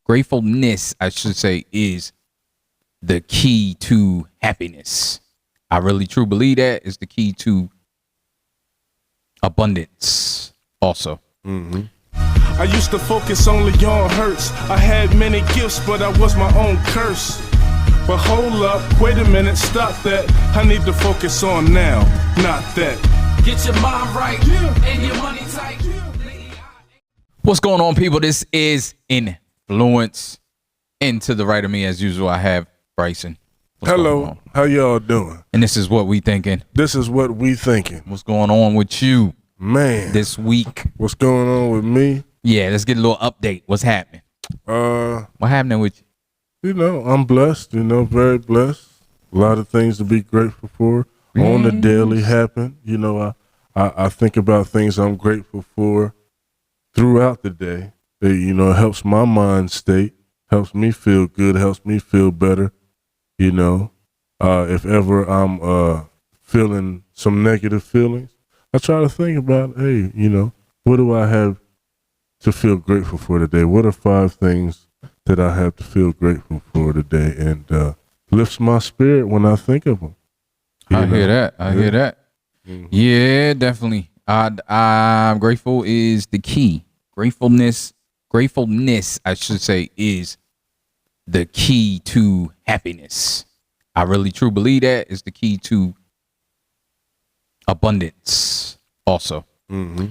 Gratefulness, I should say, is the key to happiness. I really truly believe that is the key to abundance also. Mm-hmm. I used to focus only on hurts. I had many gifts, but I was my own curse. But hold up, wait a minute, stop that. I need to focus on now, not that. Get your mind right and your money tight. What's going on, people? This is Influence. And to the right of me, as usual, I have Bryson. Hello, how y'all doing? And this is what we thinking. This is what we thinking. What's going on with you, man, this week? What's going on with me? Yeah, let's get a little update. What's happening? What happening with you? You know, I'm blessed. You know, very blessed. A lot of things to be grateful for. On the daily happen. You know, I think about things I'm grateful for throughout the day. It, you know, helps my mind state, helps me feel good, helps me feel better. You know, if ever I'm feeling some negative feelings, I try to think about, hey, you know, what do I have to feel grateful for today? What are 5 things that I have to feel grateful for today? And lifts my spirit when I think of them. I hear that. I hear that. Mm-hmm. Yeah, definitely. I'm grateful is the key. Gratefulness, I should say, is the key to happiness. I really truly believe that is the key to abundance also. Mm-hmm.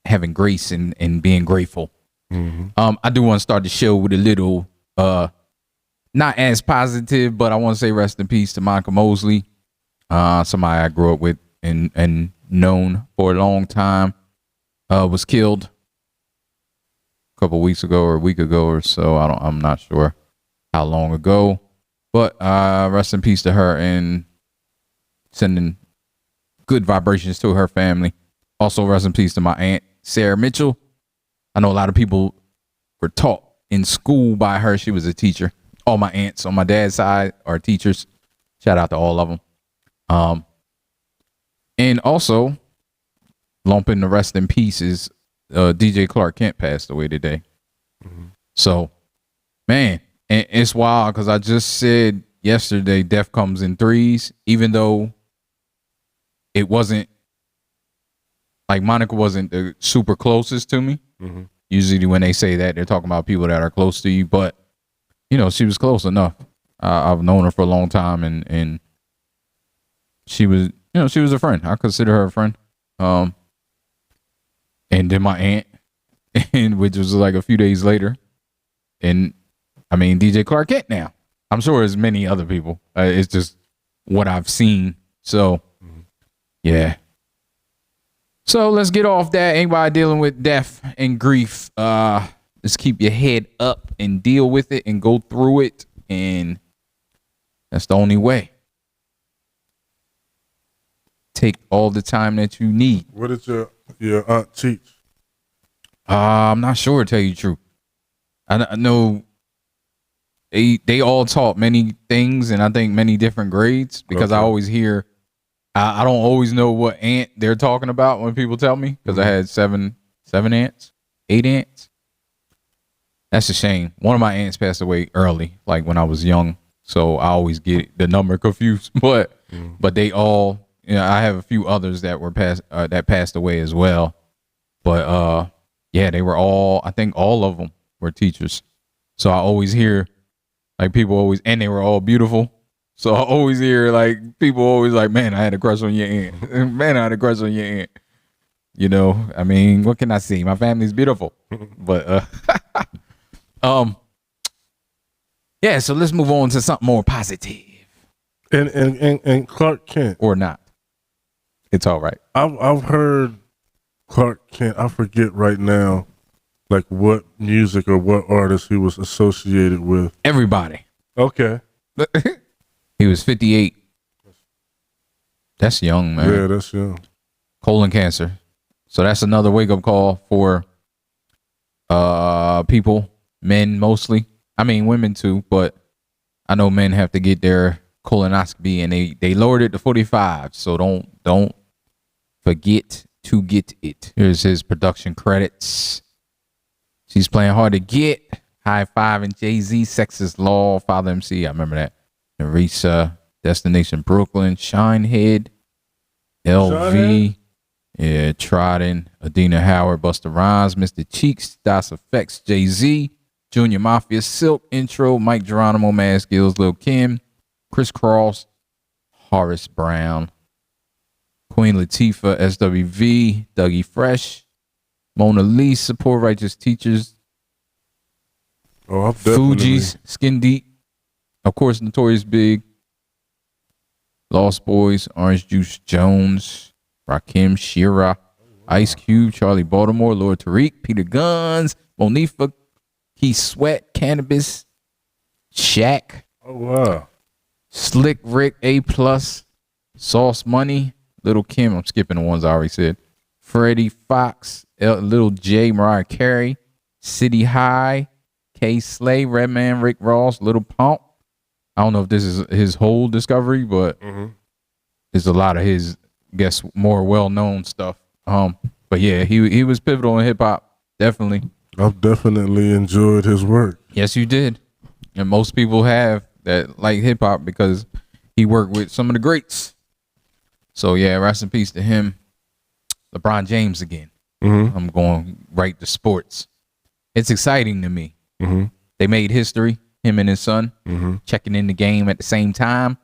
Having grace and being grateful. Mm-hmm. I do want to start the show with a little not as positive, but I want to say rest in peace to Monica Mosley, somebody I grew up with and known for a long time, was killed a couple weeks ago or a week ago or so. I'm not sure how long ago, but rest in peace to her and sending good vibrations to her family. Also, rest in peace to my aunt, Sarah Mitchell. I know a lot of people were taught in school by her. She was a teacher. All my aunts on my dad's side are teachers. Shout out to all of them. And also, lumping the rest in peace is DJ Clark Kent passed away today. Mm-hmm. So, man, and it's wild because I just said yesterday death comes in threes, even though it wasn't, like Monica wasn't the super closest to me. Mm-hmm. Usually when they say that, they're talking about people that are close to you, but you know, she was close enough. I've known her for a long time, and she was, you know, she was a friend. I consider her a friend. And then my aunt, and which was like a few days later, and I mean DJ Clark Kent now. I'm sure there's many other people. It's just what I've seen. So, yeah. So let's get off that. Anybody dealing with death and grief, just keep your head up and deal with it and go through it. And that's the only way. Take all the time that you need. What did your aunt teach? I'm not sure, to tell you the truth. I know they all taught many things, and I think many different grades, because I always hear, I don't always know what aunt they're talking about when people tell me, because I had seven aunts, 8 aunts. That's a shame. One of my aunts passed away early, like when I was young, so I always get the number confused. But they all, you know, I have a few others that were passed away as well. But yeah, they were all, I think all of them were teachers. So I always hear like people always, and they were all beautiful. So I always hear like people always like, man, I had a crush on your aunt. Man, I had a crush on your aunt. You know, I mean, what can I say? My family's beautiful. But yeah, so let's move on to something more positive. And Clark Kent. Or not. It's all right. I've heard Clark Kent, I forget right now, like what music or what artist he was associated with. Everybody. Okay. He was 58. That's young, man. Yeah, that's young. Colon cancer. So that's another wake-up call for people, men mostly. I mean, women too, but I know men have to get their colonoscopy, and they lowered it to 45. So don't forget to get it. Here's his production credits. She's playing hard to get. High Five and Jay-Z, Sexist Law, Father MC. I remember that. Narisa, Destination Brooklyn, Shinehead, LV, yeah, Trodden, Adina Howard, Busta Rhymes, Mr. Cheeks, Das Effects, Jay-Z, Junior Mafia, Silk, Intro, Mike Geronimo, Mad Skills, Lil Kim, Chris Cross, Horace Brown, Queen Latifah, SWV, Dougie Fresh, Mona Lisa, Poor Righteous Teachers, Oh, I'm definitely. Fuji's, Skin Deep, of course, Notorious Big, Lost Boys, Orange Juice Jones, Rakim, Shira, Ice Cube, Charlie Baltimore, Lord Tariq, Peter Guns, Monifa, Keith Sweat, Cannabis, Shaq, Oh, wow. Slick Rick, A+, Sauce Money, Little Kim, I'm skipping the ones I already said, Freddie Fox, Little J, Mariah Carey, City High, K Slay, Redman, Rick Ross, Little Pump. I don't know if this is his whole discovery, but there's a lot of his, I guess, more well-known stuff. But yeah, he was pivotal in hip-hop, definitely. I've definitely enjoyed his work. Yes, you did. And most people have that like hip-hop because he worked with some of the greats. So yeah, rest in peace to him. LeBron James again. I'm going right to sports. It's exciting to me. They made history, him and his son, checking in the game at the same time.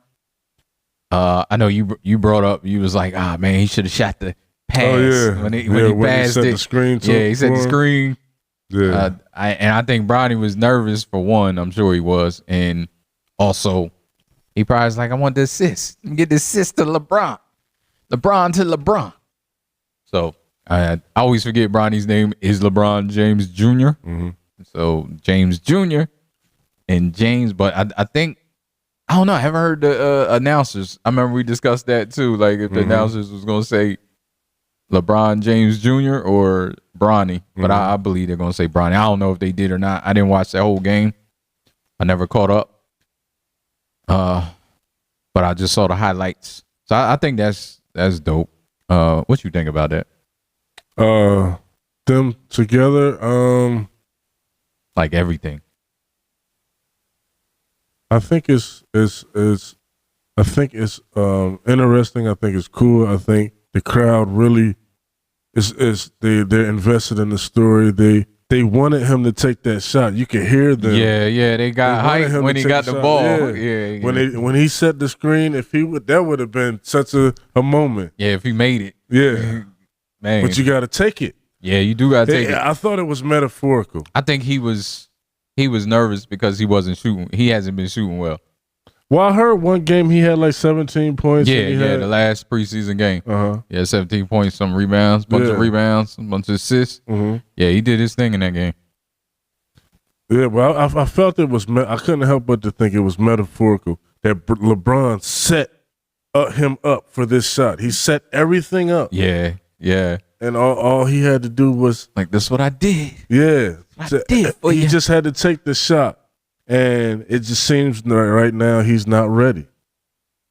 I know you brought up, you was like, man, he should have shot the pass when he passed set it. the screen He set the screen. Yeah. I think Bronny was nervous for one. I'm sure he was, and also he probably was like, I want the assist. Get the assist to LeBron. LeBron to LeBron. So I always forget Bronny's name is LeBron James Jr. So James Jr. and James, but I think, I don't know, I haven't heard the announcers. I remember we discussed that too, like if the announcers was going to say LeBron James Jr. or Bronny, but I believe they're going to say Bronny. I don't know if they did or not. I didn't watch that whole game. I never caught up. But I just saw the highlights. So I think that's dope. What you think about that? Them together, Like everything. I think it's interesting. I think it's cool. I think the crowd really they're invested in the story. They wanted him to take that shot. You could hear them. Yeah, they got hyped when he got the ball. Yeah. When he set the screen, that would have been such a moment. Yeah, if he made it. Yeah. Man. But you got to take it. Yeah, you do got to take it. I thought it was metaphorical. I think he was nervous because he wasn't shooting. He hasn't been shooting well. Well, I heard one game he had like 17 points. Yeah, the last preseason game. Yeah, 17 points, some rebounds, bunch of rebounds, a bunch of assists. Yeah, he did his thing in that game. Yeah, well, I felt it was. I couldn't help but to think it was metaphorical that LeBron set him up for this shot. He set everything up. Yeah. And all he had to do was like, "This is what I did." Yeah, He just had to take the shot, and it just seems right now he's not ready.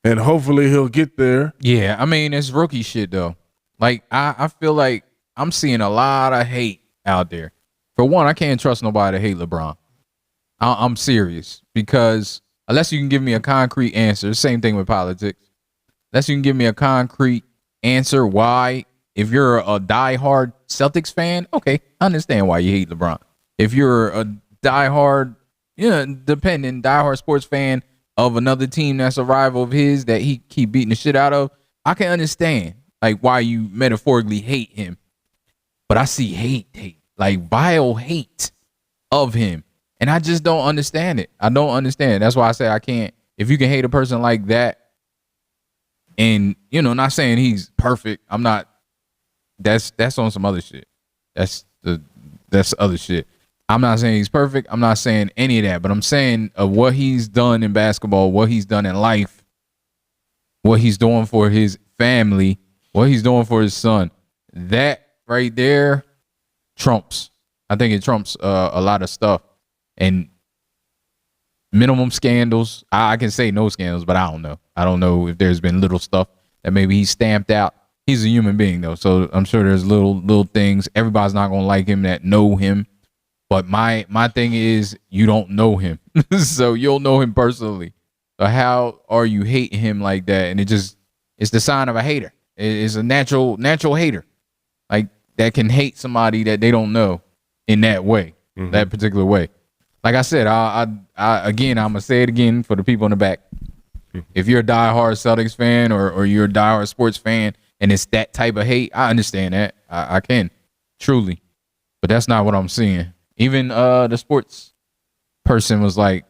And hopefully he'll get there. Yeah, I mean it's rookie shit though. Like I feel like I'm seeing a lot of hate out there. For one, I can't trust nobody to hate LeBron. I'm serious because unless you can give me a concrete answer, same thing with politics. Unless you can give me a concrete answer why. If you're a diehard Celtics fan, okay, I understand why you hate LeBron. If you're a diehard, diehard sports fan of another team that's a rival of his that he keep beating the shit out of, I can understand like why you metaphorically hate him. But I see hate, like vile hate of him. And I just don't understand it. I don't understand. That's why I say I can't. If you can hate a person like that, and, not saying he's perfect. I'm not. That's on some other shit. That's other shit. I'm not saying he's perfect. I'm not saying any of that. But I'm saying of what he's done in basketball, what he's done in life, what he's doing for his family, what he's doing for his son. That right there trumps. I think it trumps a lot of stuff. And minimum scandals. I can say no scandals, but I don't know. I don't know if there's been little stuff that maybe he stamped out. He's a human being though, so I'm sure there's little things. Everybody's not gonna like him that know him. But my thing is, you don't know him, so you'll know him personally. So how are you hating him like that? And it's the sign of a hater. It's a natural hater, like that can hate somebody that they don't know in that way, that particular way. Like I said, I again, I'm gonna say it again for the people in the back. If you're a diehard Celtics fan or you're a diehard sports fan and it's that type of hate, I understand that. I can truly, but that's not what I'm seeing. Even the sports person was like,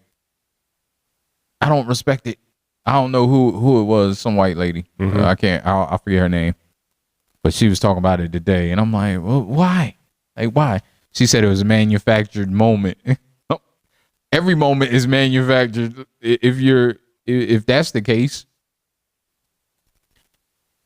I don't respect it. I don't know who it was, some white lady. I forget her name. But she was talking about it today. And I'm like, well, why? Like, why? She said it was a manufactured moment. Every moment is manufactured if that's the case.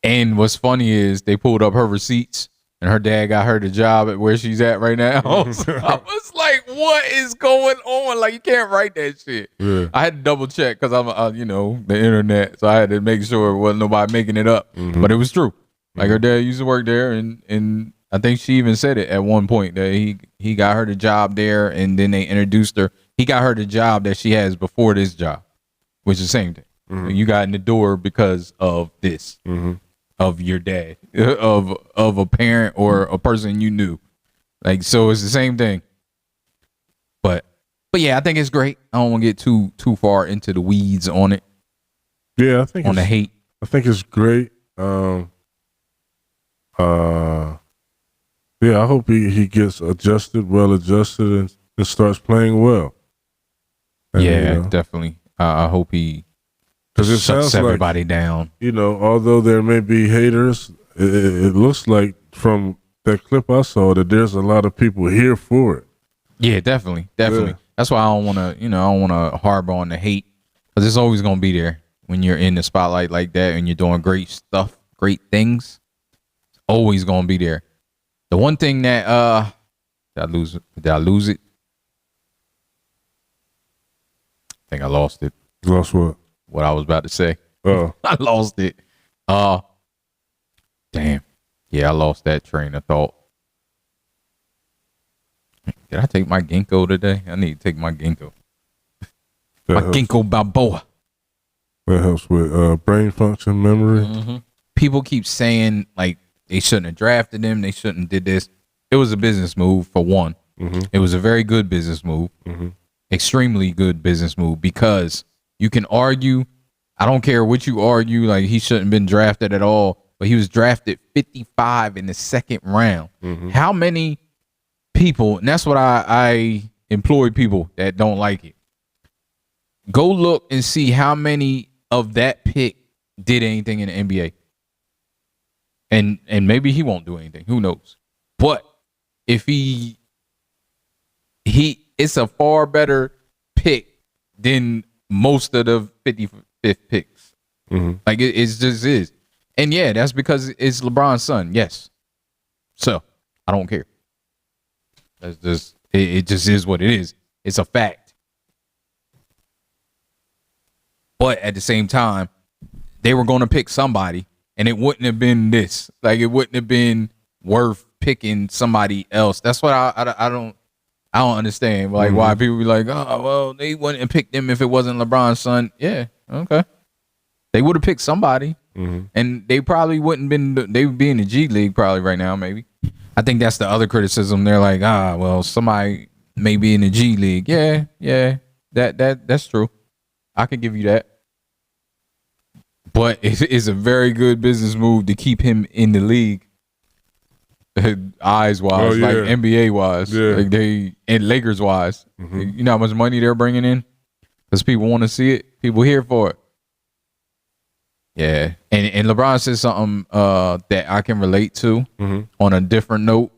And what's funny is they pulled up her receipts and her dad got her the job at where she's at right now. So I was like, what is going on? Like, you can't write that shit. Yeah. I had to double check because I'm, the internet. So I had to make sure it wasn't nobody making it up. But it was true. Like, her dad used to work there. And I think she even said it at one point that he got her the job there. And then they introduced her. He got her the job that she has before this job, which is the same thing. You got in the door because of this. Of your dad, of a parent or a person you knew, like, so it's the same thing. But yeah, I think it's great. I don't want to get too far into the weeds on it. Yeah, I think on the hate. I think it's great. Yeah, I hope he gets well adjusted, and starts playing well. And, yeah, definitely. I hope he. Because it sounds like everybody down. Although there may be haters, it looks like from that clip I saw that there's a lot of people here for it. Yeah, definitely. Yeah. That's why I don't want to, I don't want to harbor on the hate, because it's always going to be there when you're in the spotlight like that and you're doing great stuff, great things. It's always going to be there. The one thing that did I lose it? I think I lost it. Lost what? What I was about to say. I lost it. Damn. Yeah, I lost that train of thought. Did I take my ginkgo today? I need to take my ginkgo. Ginkgo Balboa. That helps with brain function, memory. People keep saying like they shouldn't have drafted him. They shouldn't have did this. It was a business move for one. It was a very good business move. Extremely good business move, because you can argue, I don't care what you argue, like he shouldn't have been drafted at all, but he was drafted 55 in the second round. How many people, and that's what I employ people that don't like it. Go look and see how many of that pick did anything in the NBA. And maybe he won't do anything. Who knows? But if he it's a far better pick than most of the 55th picks. Like it just is. And yeah, that's because it's LeBron's son. Yes. So I don't care. That's just it just is what it is. It's a fact. But at the same time, they were going to pick somebody, and it wouldn't have been this. Like, it wouldn't have been worth picking somebody else. That's what I don't understand. Like, why people be like, oh, well, they wouldn't have picked him if it wasn't LeBron's son. Yeah, okay. They would have picked somebody, and they probably wouldn't been. They would be in the G League probably right now, maybe. I think that's the other criticism. They're like, well, somebody may be in the G League. Yeah, that's true. I can give you that. But it's a very good business move to keep him in the league, eyes wise, like NBA wise, like and Lakers wise. You know how much money they're bringing in, because people want to see it. People here for it. Yeah, and LeBron said something that I can relate to on a different note.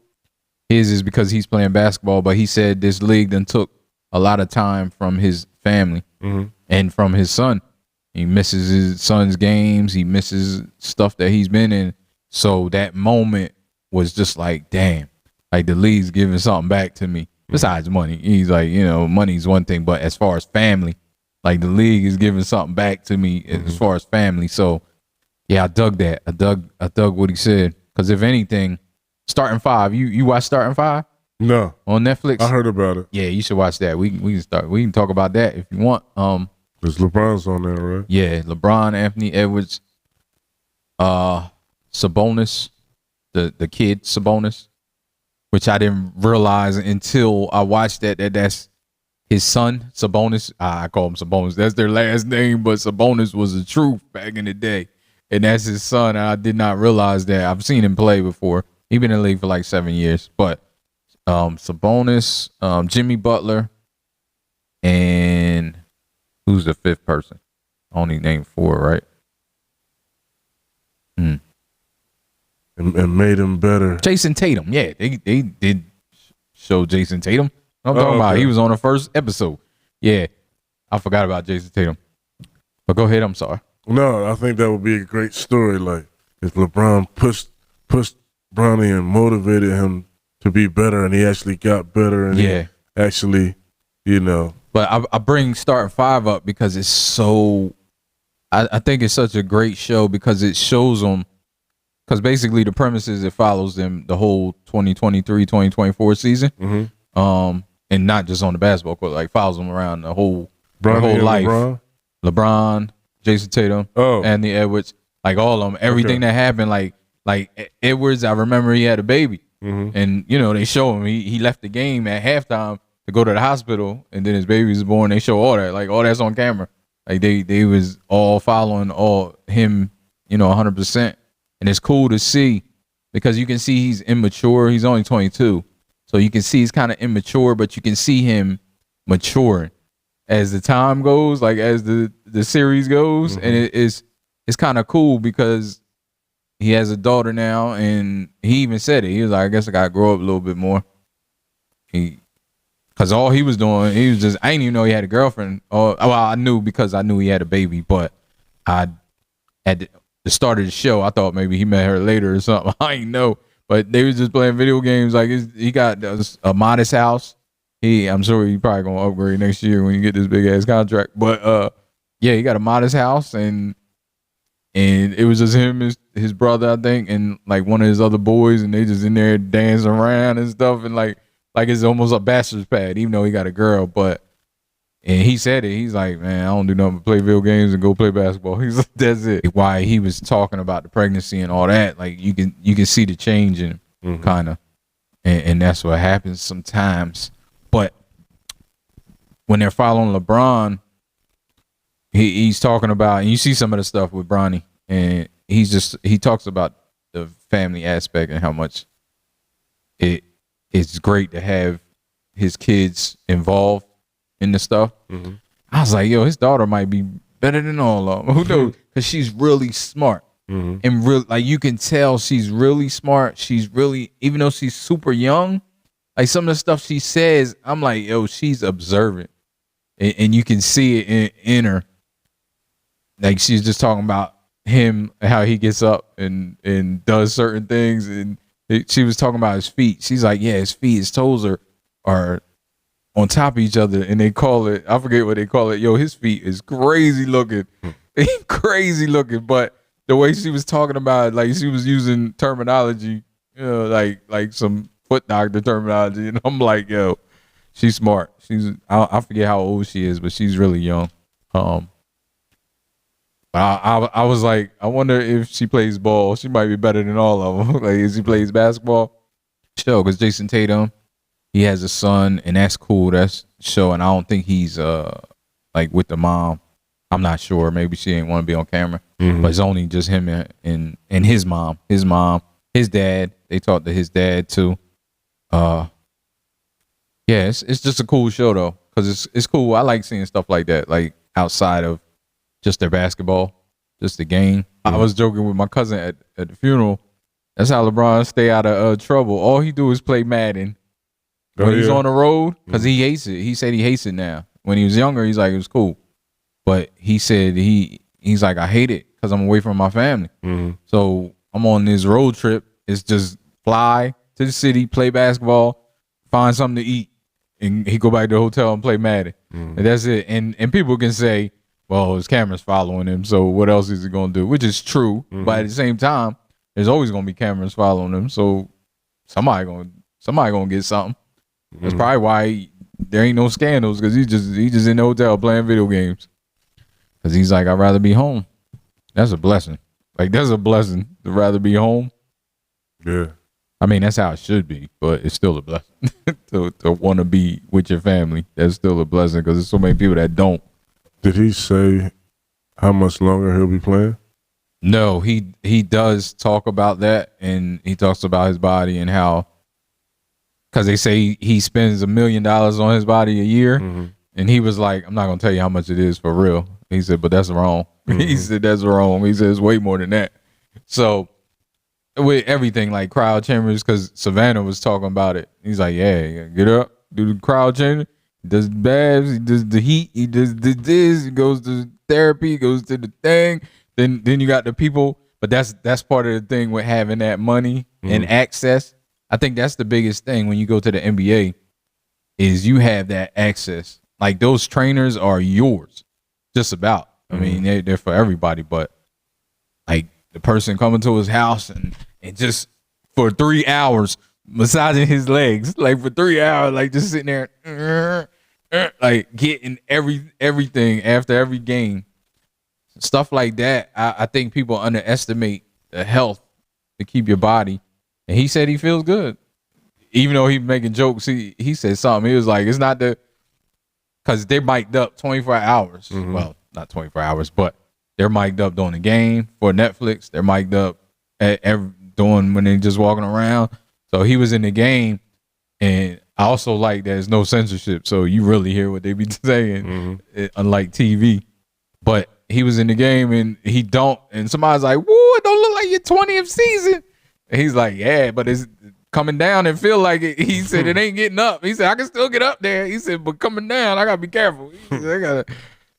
His is because he's playing basketball, but he said this league then took a lot of time from his family and from his son. He misses his son's games. He misses stuff that he's been in. So that moment was just like, damn, like the league's giving something back to me. Besides money, he's like, money's one thing, but as far as family, like the league is giving something back to me as far as family. So yeah, I dug that. I dug what he said, because if anything, starting five. You watch starting five? No, on Netflix. I heard about it. Yeah, you should watch that. We can start. We can talk about that if you want. Because LeBron's on there, right? Yeah, LeBron, Anthony Edwards, Sabonis, the kid Sabonis, which I didn't realize until I watched that's his son, Sabonis. I call him Sabonis. That's their last name, but Sabonis was the truth back in the day. And that's his son. I did not realize that. I've seen him play before. He's been in the league for like 7 years. But Sabonis, Jimmy Butler, and who's the fifth person? I only named 4, right? And made him better. Jason Tatum. Yeah, they did show Jason Tatum. I'm talking about. He was on the first episode. Yeah, I forgot about Jason Tatum. But go ahead. I'm sorry. No, I think that would be a great story. Like if LeBron pushed Bronny and motivated him to be better, and he actually got better, and he actually, But I bring starting 5 up because it's so. I think it's such a great show because it shows them. Because basically the premise is it follows them the whole 2023-2024 season. Mm-hmm. And not just on the basketball court, like follows them around the whole life. LeBron, Jason Tatum, Anthony Edwards, like all of them. Everything that happened, like Edwards, I remember he had a baby. Mm-hmm. And, they show him. He left the game at halftime to go to the hospital, and then his baby was born. They show all that. Like, all that's on camera. Like, they was all following him, 100%. And it's cool to see because you can see he's immature. He's only 22. So you can see he's kind of immature, but you can see him maturing as the time goes, like as the series goes. Mm-hmm. And it's kind of cool because he has a daughter now, and he even said it. He was like, I guess I got to grow up a little bit more. Because all he was doing, he was just, I didn't even know he had a girlfriend. I knew because I knew he had a baby, but at the start of the show, I thought maybe he met her later or something. I didn't know. But they was just playing video games. Like he got a modest house. I'm sure he probably gonna upgrade next year when you get this big ass contract. But he got a modest house, and it was just him, his brother, I think, and like one of his other boys, and they just in there dancing around and stuff, and like it's almost a bachelor's pad, even though he got a girl. And he said it. He's like, man, I don't do nothing but play video games and go play basketball. He's like, that's it. Why he was talking about the pregnancy and all that, like you can see the change in him, kind of, and that's what happens sometimes. But when they're following LeBron, he's talking about, and you see some of the stuff with Bronny, and he talks about the family aspect and how much it's great to have his kids involved in the stuff. Mm-hmm. I was like, yo, his daughter might be better than all of them. Who knows? Because she's really smart. Mm-hmm. And real, like you can tell she's really smart. She's really, even though she's super young, like some of the stuff she says, I'm like, yo, she's observant. And you can see it in her. Like she's just talking about him, how he gets up and does certain things. And she was talking about his feet. She's like, yeah, his feet, his toes are on top of each other, and they call it, I forget what they call it. Yo, his feet is crazy looking. Crazy looking. But the way she was talking about it, like she was using terminology, like some foot doctor terminology. And I'm like, yo, she's smart. I forget how old she is, but she's really young. I was like, I wonder if she plays ball. She might be better than all of them. Like, if she plays basketball, sure, because Jason Tatum, he has a son, and that's cool. That's sure, and I don't think he's like with the mom. I'm not sure. Maybe she ain't want to be on camera, but it's only just him and his mom. His dad. They talked to his dad too. Yeah, it's just a cool show though, because it's cool. I like seeing stuff like that, like outside of just their basketball, just the game. I was joking with my cousin at the funeral. That's how LeBron stay out of trouble. All he do is play Madden when he's on the road, because he hates it. He said he hates it now. When he was younger, he's like, it was cool. But he said he's like, I hate it because I'm away from my family. So I'm on this road trip. It's just fly to the city, play basketball, find something to eat, and he go back to the hotel and play Madden. And that's it. And people can say, well, his camera's following him, so what else is he going to do? Which is true. But at the same time, there's always going to be cameras following him. So somebody going to get something. That's probably why there ain't no scandals, because he just in the hotel playing video games. Because he's like, I'd rather be home. That's a blessing. Like, that's a blessing to rather be home. Yeah. I mean, that's how it should be, but it's still a blessing to want to be with your family. That's still a blessing, because there's so many people that don't. Did he say how much longer he'll be playing? No, he does talk about that, and he talks about his body and how, because they say he spends $1 million on his body a year, and he was like, I'm not gonna tell you how much it is for real. He said, but that's wrong. He said that's wrong. He said it's way more than that. So with everything like crowd chambers, because Savannah was talking about it. He's like, yeah, get up, do the crowd chamber. He does baths, he does the heat, he does this, he goes to therapy, he goes to the thing. Then you got the people, but that's part of the thing with having that money and access. I think that's the biggest thing when you go to the NBA is you have that access. Like, those trainers are yours, just about. I mean, they're for everybody, but like the person coming to his house and just for 3 hours massaging his legs, like for 3 hours, like just sitting there, like getting everything after every game, stuff like that. I think people underestimate the health to keep your body. And he said he feels good, even though he's making jokes. He said something. He was like, it's not because they're mic'd up 24 hours. Well, not 24 hours, but they're mic'd up during the game for Netflix. They're mic'd up doing when they're just walking around. So he was in the game, and I also like that there's no censorship. So you really hear what they be saying, unlike TV. But he was in the game, and he don't. And somebody's like, whoa, it don't look like your 20th season. And he's like, yeah, but it's coming down and feel like it. He said it ain't getting up. He said I can still get up there. He said, but coming down, I gotta be careful. He said,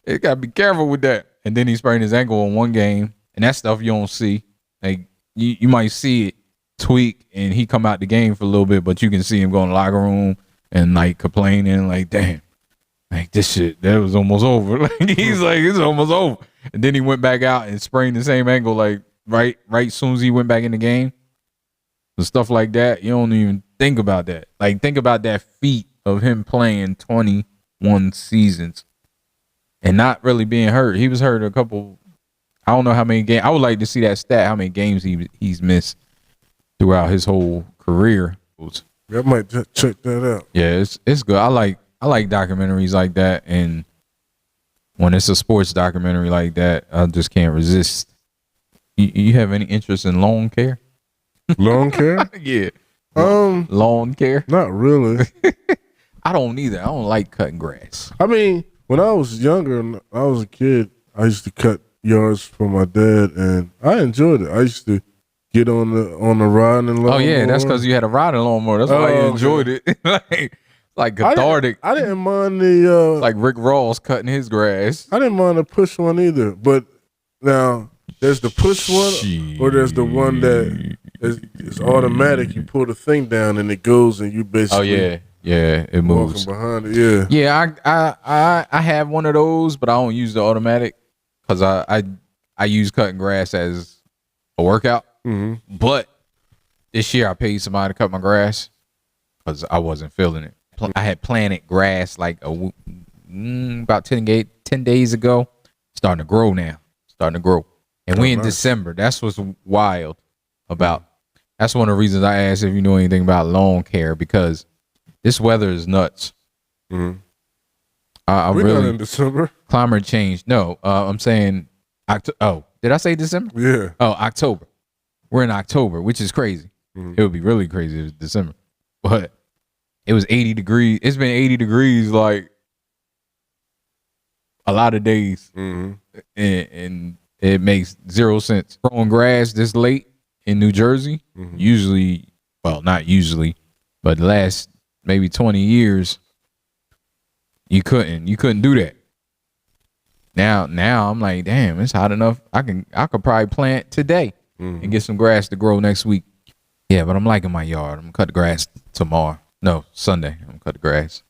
I gotta be careful with that. And then he sprained his ankle in one game, and that stuff you don't see. Like you might see it tweak, and he come out the game for a little bit, but you can see him go in the locker room and like complaining, like, damn, like this shit that was almost over. Like he's like, it's almost over. And then he went back out and sprained the same ankle, like right soon as he went back in the game. And stuff like that, you don't even think about that. Like, think about that feat of him playing 21 seasons and not really being hurt. He was hurt a couple, I don't know how many games. I would like to see that stat, how many games he's missed throughout his whole career. I might check that out. Yeah, it's good. I like documentaries like that, and when it's a sports documentary like that, I just can't resist. You have any interest in lawn care? Lawn care? Yeah. Lawn care? Not really. I don't either. I don't like cutting grass. I mean, when I was younger and I was a kid, I used to cut yards for my dad, and I enjoyed it. I used to get on the riding lawnmower. Oh yeah, that's because you had a riding lawnmower. That's why you enjoyed it. like cathartic. I didn't mind the like Rick Ross cutting his grass. I didn't mind the push one either. But now there's the push one, or there's the one that is automatic. You pull the thing down and it goes, and you basically it moves behind it. I have one of those, but I don't use the automatic because I use cutting grass as a workout. But this year I paid somebody to cut my grass because I wasn't feeling it. I had planted grass like about 10 days ago. Starting to grow now. And we in December. That's what's wild about. That's one of the reasons I asked if you know anything about lawn care, because this weather is nuts. We're really not in December. Climate change. No, I'm saying did I say December? Yeah. Oh, October. We're in October, which is crazy. It would be really crazy if it was December. But it was 80 degrees. It's been 80 degrees like a lot of days. And it makes zero sense. Growing grass this late in New Jersey, usually, well, not usually, but the last maybe 20 years, you couldn't do that. Now I'm like, damn, it's hot enough. I could probably plant today and get some grass to grow next week. Yeah, but I'm liking my yard. I'm gonna cut the grass tomorrow. No, Sunday. I'm gonna cut the grass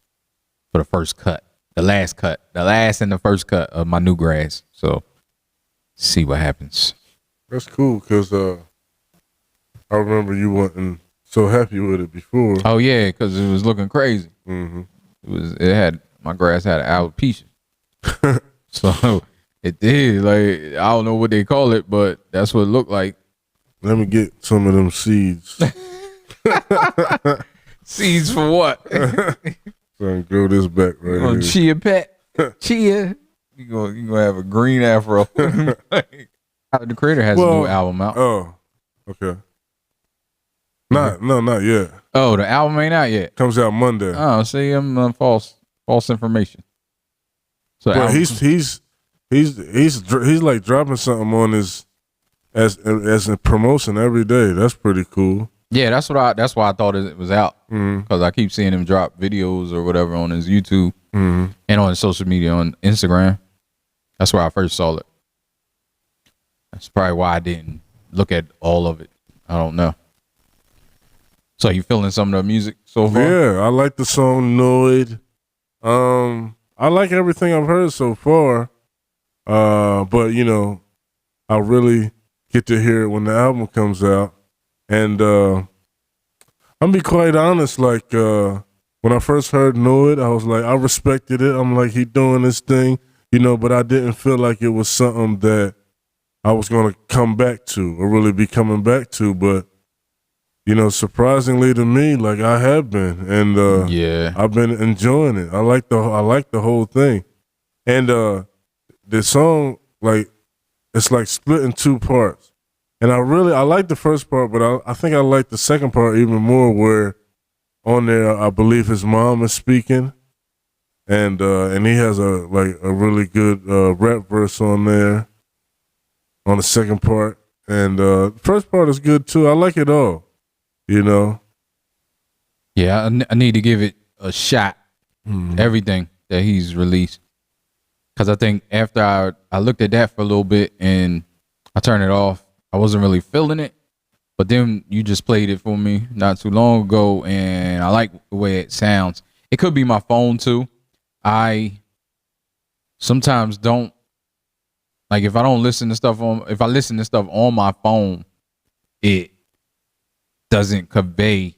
for the first cut. The last and the first cut of my new grass. So see what happens. That's cool, because I remember you wanting so happy with it before. Oh yeah, because it was looking crazy. Mm-hmm. It had my grass had alopecia, so it did. Like I don't know what they call it, but that's what it looked like. Let me get some of them seeds. Seeds for what? So I can grow this back right On here. chia pet, chia. You gonna have a green afro. The Creator has a new album out. Oh, okay. Not yet. Oh, the album ain't out yet. Comes out Monday. Oh, see, I'm false information. So But he's like dropping something on his as a promotion every day. That's pretty cool. Yeah, that's why I thought it was out, because I keep seeing him drop videos or whatever on his YouTube and on his social media on Instagram. That's where I first saw it. That's probably why I didn't look at all of it. I don't know. So you feeling some of the music so far? Yeah, I like the song Noid. I like everything I've heard so far. But I'll really get to hear it when the album comes out. And I'm be quite honest, like when I first heard Noid, I was like, I respected it. I'm like, he doing this thing, but I didn't feel like it was something that I was gonna come back to or really be coming back to. But surprisingly to me, like I have been, and Yeah. I've been enjoying it. I like the whole thing, and the song, like, it's like split in two parts, and I like the first part, but I think I like the second part even more, where on there I believe his mom is speaking, and he has a really good rap verse on there on the second part, and the first part is good too. I like it all. Yeah, I need to give it a shot. Everything that he's released, because I think after I looked at that for a little bit and I turned it off, I wasn't really feeling it. But then you just played it for me not too long ago, and I like the way it sounds. It could be my phone too. I sometimes don't like if I listen to stuff on my phone, it doesn't convey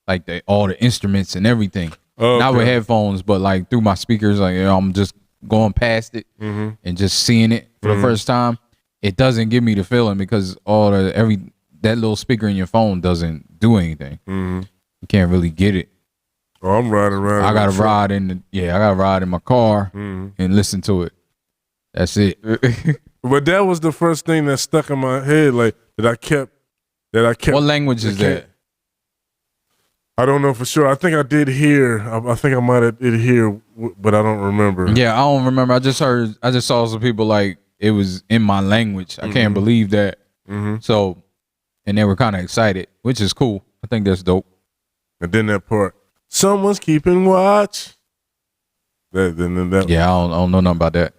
like all the instruments and everything. Okay. Not with headphones, but like through my speakers, like I'm just going past it and just seeing it for the first time. It doesn't give me the feeling because that little speaker in your phone doesn't do anything. You can't really get it. Oh, I'm riding around. I gotta ride in my car and listen to it. That's it. But that was the first thing that stuck in my head, like that I kept. What language is that? I don't know for sure. I think I did hear. I think I might have did hear, but I don't remember. Yeah, I don't remember. I just saw some people like it was in my language. I can't believe that. So, and they were kind of excited, which is cool. I think that's dope. And then that part, someone's keeping watch. That. Yeah, I don't know nothing about that.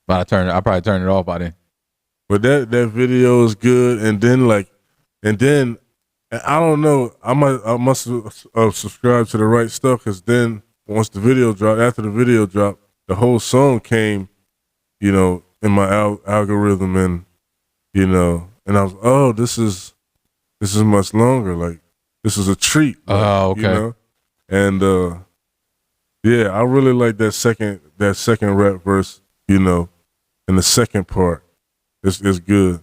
But I probably turned it off by then. But that video is good, and then I don't know. I must have subscribed to the right stuff, because then once the video dropped, after the video dropped, the whole song came, in my algorithm, and and I was, oh, this is much longer. Like, this is a treat. Like, oh, okay. And yeah, I really like that second rap verse. In the second part, it's good.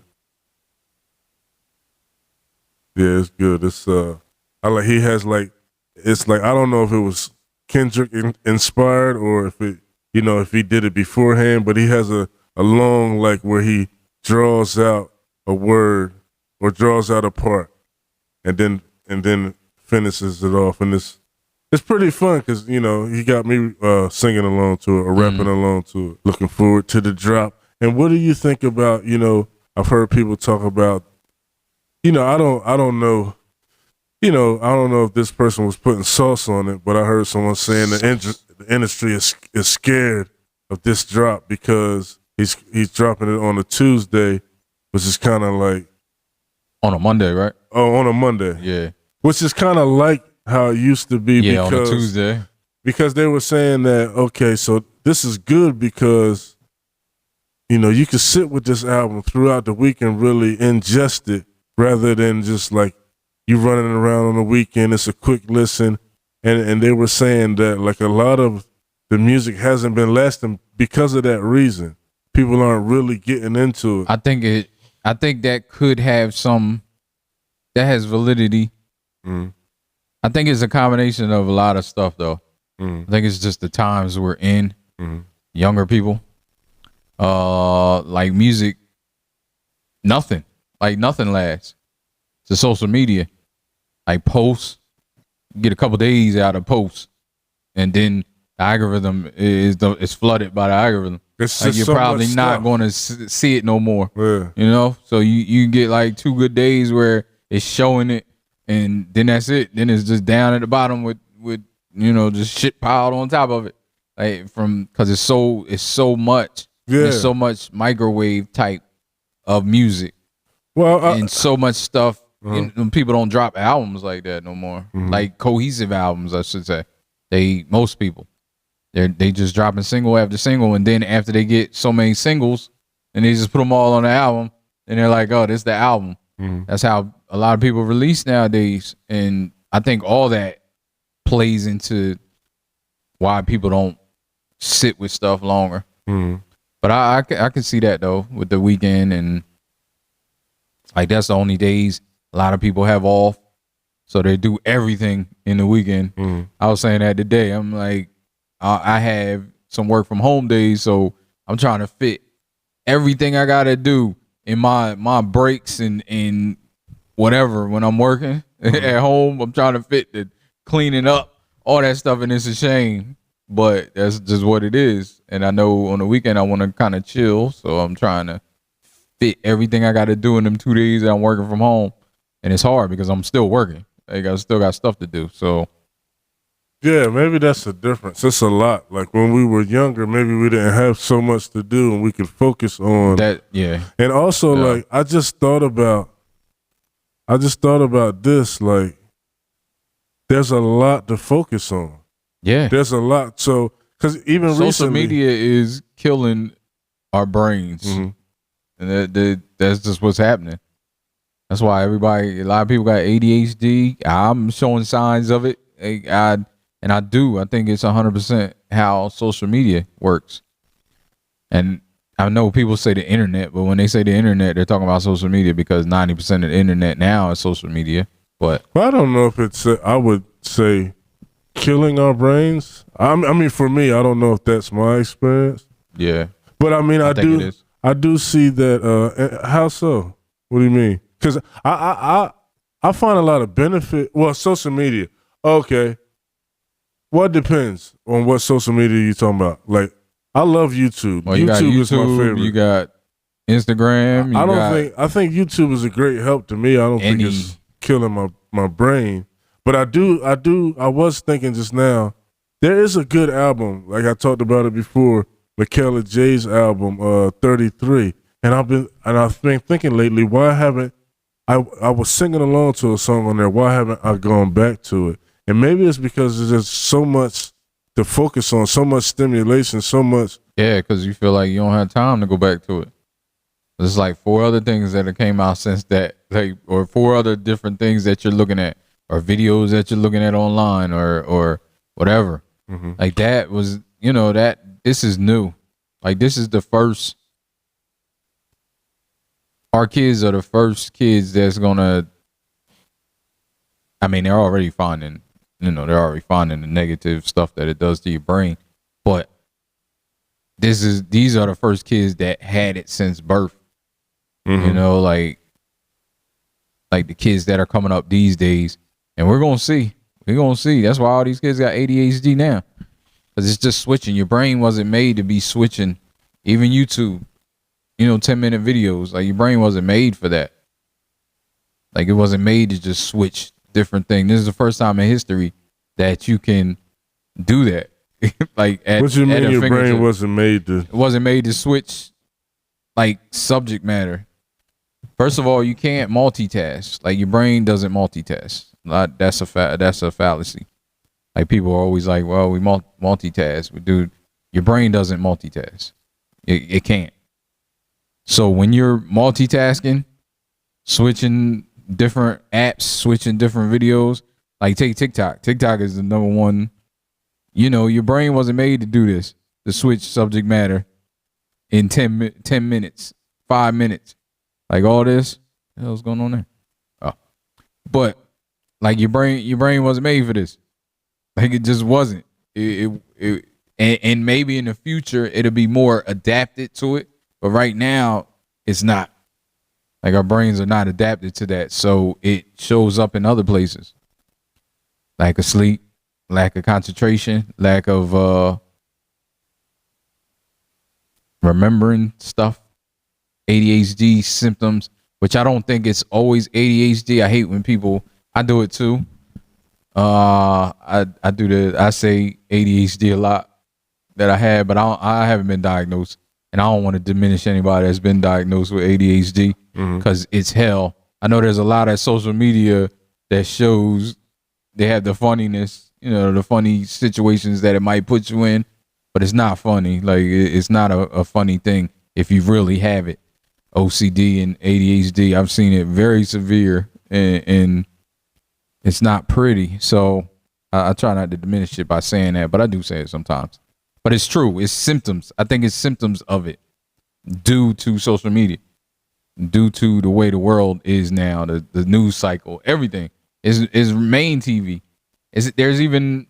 Yeah, it's good. It's he has it's like, I don't know if it was Kendrick inspired or if it, if he did it beforehand, but he has a long, like, where he draws out a word or draws out a part and then finishes it off, and it's pretty fun because he got me singing along to it or rapping along to it. Looking forward to the drop. And what do you think about, I've heard people talk about, I don't know, I don't know if this person was putting sauce on it, but I heard someone saying the industry is scared of this drop because he's dropping it on a Tuesday, which is kind of like on a Monday, right? Oh, on a Monday. Yeah. Which is kind of like how it used to be. Yeah, because, on a Tuesday. Because they were saying that, okay, so this is good because, you can sit with this album throughout the week and really ingest it rather than just like you running around on the weekend. It's a quick listen. And they were saying that like a lot of the music hasn't been lasting because of that reason. People aren't really getting into it. I think that could have that has validity. I think it's a combination of a lot of stuff though. I think it's just the times we're in. Younger people, like music, nothing lasts. To social media, like posts, you get a couple days out of posts, and then the algorithm is flooded by the algorithm. Like you're probably not going to see it no more. Yeah. You know, so you get like 2 good days where it's showing it, and then that's it. Then it's just down at the bottom with just shit piled on top of it, like because it's so much. Yeah. There's so much microwave type of music. Well, and so much stuff. People don't drop albums like that no more. Like cohesive albums, I should say. Most people. They just dropping single after single, and then after they get so many singles, and they just put them all on the album, and they're like, "Oh, this is the album." That's how a lot of people release nowadays, and I think all that plays into why people don't sit with stuff longer. But I can see that though with the weekend, and like that's the only days a lot of people have off, so they do everything in the weekend. I was saying that today. I'm like, I have some work from home days, so I'm trying to fit everything I gotta do in my breaks and whatever when I'm working at home. I'm trying to fit the cleaning up, all that stuff, and it's a shame, but that's just what it is. And I know on the weekend I want to kind of chill, so I'm trying to fit everything I got to do in them 2 days that I'm working from home, and it's hard because I'm still working. Like I still got stuff to do, so. Yeah, maybe that's the difference. It's a lot. Like when we were younger, maybe we didn't have so much to do and we could focus on that. Yeah. And also, like, I just thought about this. Like, there's a lot to focus on. Yeah. There's a lot. So, because even social recently, media is killing our brains, and that's just what's happening. That's why a lot of people got ADHD. I'm showing signs of it. I think it's 100% how social media works. And I know people say the internet, but when they say the internet, they're talking about social media because 90% of the internet now is social media. But I don't know if it's, I would say, killing our brains. I mean, for me, I don't know if that's my experience. Yeah. But I mean, I do see that. How so? What do you mean? Because I find a lot of benefit. Well, social media. Okay. Well, it depends on what social media you're talking about. Like, I love YouTube. Well, YouTube is my favorite. You got Instagram. I think YouTube is a great help to me. I don't think it's killing my brain. But I was thinking just now, there is a good album. Like I talked about it before, Michaela J's album, 33. And I've been thinking lately, why haven't I was singing along to a song on there. Why haven't I gone back to it? And maybe it's because there's just so much to focus on, so much stimulation, so much. Yeah, because you feel like you don't have time to go back to it. There's like 4 other things that have came out since that, like, or 4 other different things that you're looking at, or videos that you're looking at online, or whatever. Like that was, this is new. Like this is the first. Our kids are the first kids that's gonna. I mean, they're already finding the negative stuff that it does to your brain, but these are the first kids that had it since birth. Like the kids that are coming up these days, and we're gonna see. That's why all these kids got ADHD now, because it's just switching. Your brain wasn't made to be switching. Even YouTube, 10-minute videos. Like your brain wasn't made for that. Like it wasn't made to just switch different things. This is the first time in history that you can do that. Like what you mean your brain wasn't made to? It wasn't made to switch like subject matter. First of all, you can't multitask. Like your brain doesn't multitask. That's a fallacy. Like people are always like, well, we multitask. But dude, your brain doesn't multitask. It can't. So when you're multitasking, switching different apps, switching different videos. Like take TikTok. TikTok is the number one. You know, your brain wasn't made to do this, to switch subject matter in 10 minutes, 5 minutes. Like all this, what the hell's going on there? Oh. But like your brain wasn't made for this. Like it just wasn't. And maybe in the future it'll be more adapted to it. But right now it's not. Like our brains are not adapted to that. So it shows up in other places. Lack of sleep, lack of concentration, lack of remembering stuff, ADHD symptoms, which I don't think it's always ADHD. I hate when I do it too. I say ADHD a lot that I had, but I haven't been diagnosed, and I don't want to diminish anybody that's been diagnosed with ADHD because it's hell. I know there's a lot of social media that shows they have the funniness, you know, the funny situations that it might put you in, but it's not funny. Like it's not a funny thing if you really have it. OCD and ADHD, I've seen it very severe, and it's not pretty. So I try not to diminish it by saying that, but I do say it sometimes. But it's true. It's symptoms. I think it's symptoms of it due to social media, due to the way the world is now, the news cycle, everything is main TV. There's even,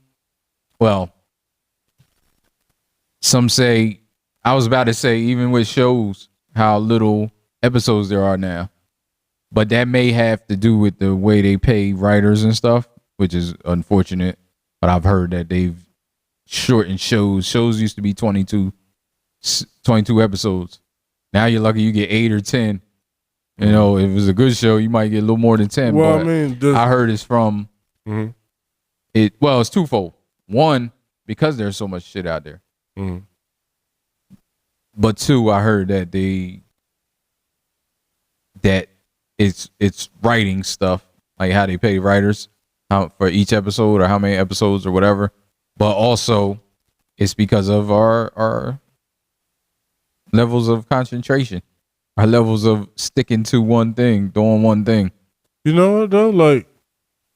well, some say, I was about to say, even with shows, how little episodes there are now. But that may have to do with the way they pay writers and stuff, which is unfortunate. But I've heard that they've shortened shows. Shows used to be 22 episodes. Now you're lucky you get 8 or 10. You know, if it was a good show, you might get a little more than 10. Well, but I mean, I heard it's from it. Well, it's twofold. One, because there's so much shit out there. But two, I heard that it's writing stuff, like how they pay writers for each episode or how many episodes or whatever. But also it's because of our levels of concentration, our levels of sticking to one thing, doing one thing. You know what though? Like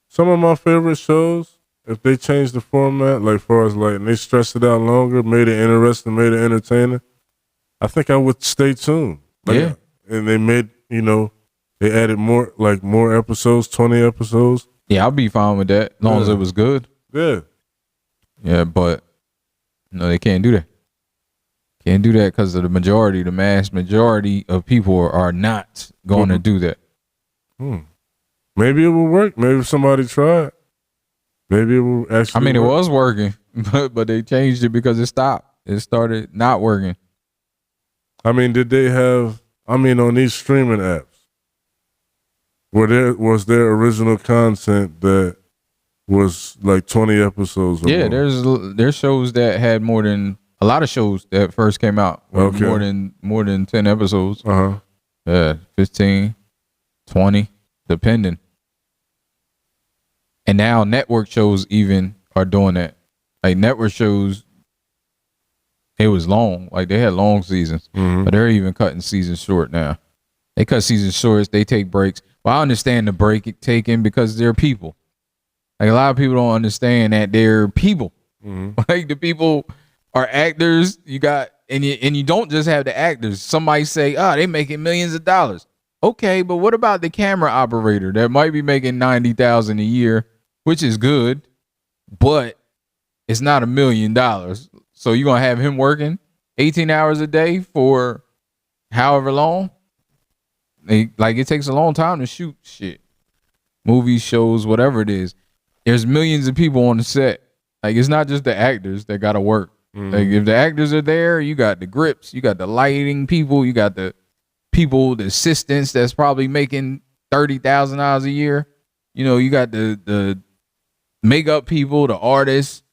some of my favorite shows, if they change the format, like far as like, and they stressed it out longer, made it interesting, made it entertaining, I think I would stay tuned. Like, yeah. And they made, you know, they added more episodes, 20 episodes. Yeah, I'll be fine with that as long as it was good. Yeah. Yeah, but no, they can't do that. Can't do that because of the mass majority of people are not going to do that. Maybe it will work. Maybe somebody tried. Maybe it will actually it work. was working, but they changed it because it stopped. It started not working. I mean, did they have, on these streaming apps, was there original content that was like 20 episodes or Yeah, more? there's shows that had more than, a lot of shows that first came out with more than 10 episodes. Yeah, 15, 20, depending. And now network shows even are doing that. Like network shows, it was long. Like they had long seasons, but they're even cutting seasons short now. They cut seasons short. They take breaks. Well, I understand the break taken because they're people. Like a lot of people don't understand that they're people. Like the people are actors. You got, and you don't just have the actors. Somebody say, they making millions of dollars. Okay, but what about the camera operator that might be making $90,000 a year, which is good, but it's not $1 million. So you're gonna have him working 18 hours a day for however long? Like it takes a long time to shoot shit. Movies, shows, whatever it is. There's millions of people on the set. Like it's not just the actors that gotta work. Like if the actors are there, you got the grips, you got the lighting people, you got the people, the assistants that's probably making $30,000 a year. You know, you got the makeup people, the artists,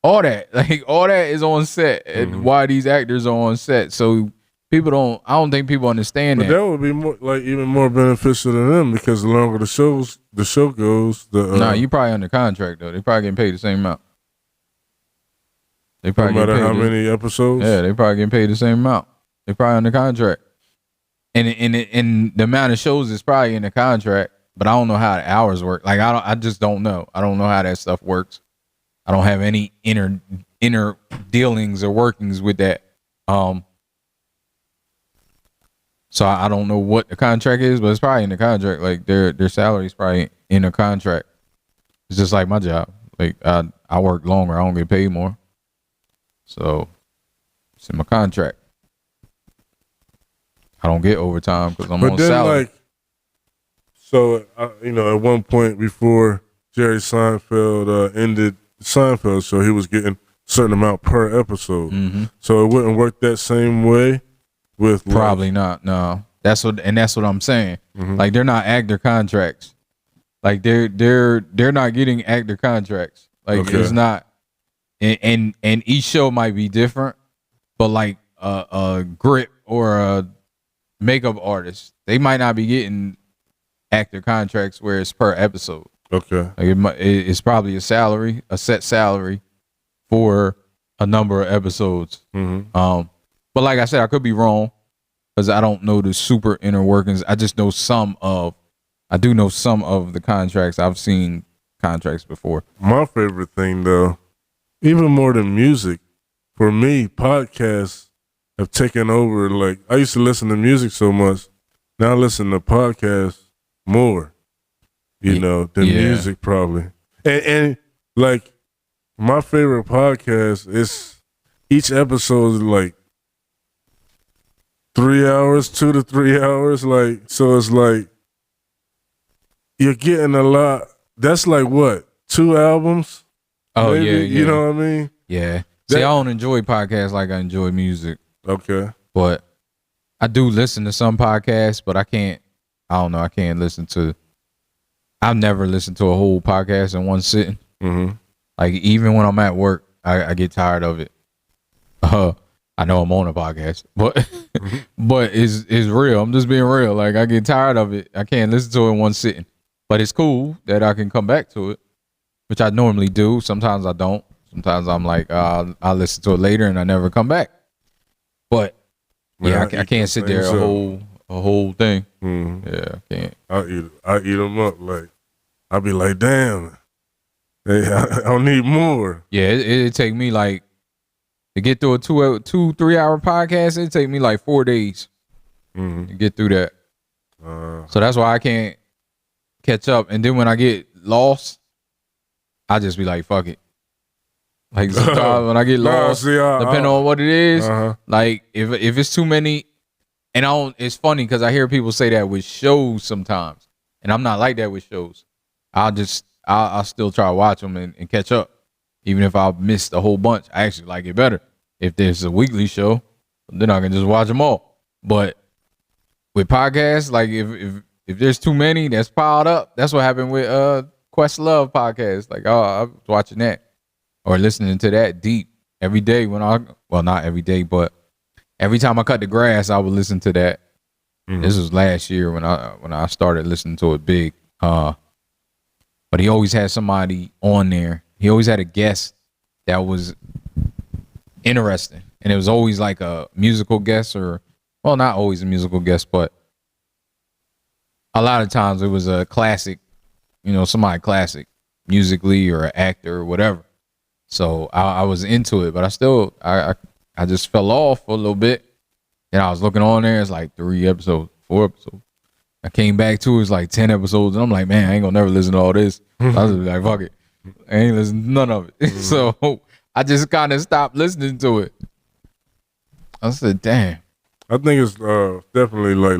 all that. Like all that is on set. And why these actors are on set. So I don't think people understand that. But that would be more, like even more beneficial to them because the longer the show goes, Nah, you probably under contract though. They probably getting paid the same amount. They probably no matter how many episodes. Yeah, they probably getting paid the same amount. They probably under contract. And the amount of shows is probably in the contract, but I don't know how the hours work. Like I just don't know. I don't know how that stuff works. I don't have any inner dealings or workings with that. So I don't know what the contract is, but it's probably in the contract. Like their salary is probably in the contract. It's just like my job. Like I work longer, I don't get paid more. So it's in my contract. I don't get overtime because I'm on salary. Like, so at one point before Jerry Seinfeld ended the Seinfeld show, he was getting a certain amount per episode. Mm-hmm. So it wouldn't work that same way with probably not. No, that's what I'm saying. Mm-hmm. Like they're not actor contracts. Like they're not getting actor contracts. Like it's not, and each show might be different, but like a grip or a makeup artist, they might not be getting actor contracts where it's per episode. Okay, like it's probably a set salary for a number of episodes. Mm-hmm. But like I said, I could be wrong because I don't know the super inner workings. I just know I do know some of the contracts. I've seen contracts before. My favorite thing, though, even more than music, for me, podcasts have taken over. Like, I used to listen to music so much. Now I listen to podcasts more, than music probably. And like, my favorite podcast is each episode is like 3 hours, 2 to 3 hours. Like, so it's like, you're getting a lot. That's like what? 2 albums? Oh, maybe? yeah. You know what I mean? Yeah. See, I don't enjoy podcasts like I enjoy music. Okay. But I do listen to some podcasts, but I can't listen to, I've never listened to a whole podcast in one sitting. Mm-hmm. Like, even when I'm at work, I get tired of it. I know I'm on a podcast, but but it's real. I'm just being real. Like, I get tired of it. I can't listen to it in one sitting. But it's cool that I can come back to it, which I normally do. Sometimes I don't. Sometimes I'm like, I'll listen to it later and I never come back. But yeah, I can't sit there a whole thing. Mm-hmm. Yeah, I can't. I eat them up. Like, I'll be like, damn, I don't need more. Yeah, it take me like, to get through a 2-3 hour podcast, it take me like 4 days to get through that. So that's why I can't catch up. And then when I get lost, I just be like, fuck it. Like, sometimes when I get lost, depending on what it is, like if it's too many, and it's funny because I hear people say that with shows sometimes, and I'm not like that with shows. I'll still try to watch them and catch up. Even if I missed a whole bunch, I actually like it better. If there's a weekly show, then I can just watch them all. But with podcasts, like if there's too many that's piled up, that's what happened with Questlove podcast. Like, I was watching that or listening to that deep every day not every day, but every time I cut the grass, I would listen to that. Mm-hmm. This was last year when I started listening to it big. But he always had somebody on there. He always had a guest that was interesting. And it was always like a musical guest not always a musical guest, but a lot of times it was a classic, somebody classic musically or an actor or whatever. So I was into it, but I just fell off for a little bit. And I was looking on there. It's like 4 episodes. I came back to it. It's like 10 episodes. And I'm like, man, I ain't gonna never listen to all this. I was like, fuck it. I ain't listen to none of it. Mm-hmm. So I just kind of stopped listening to it. I said, damn. I think it's definitely like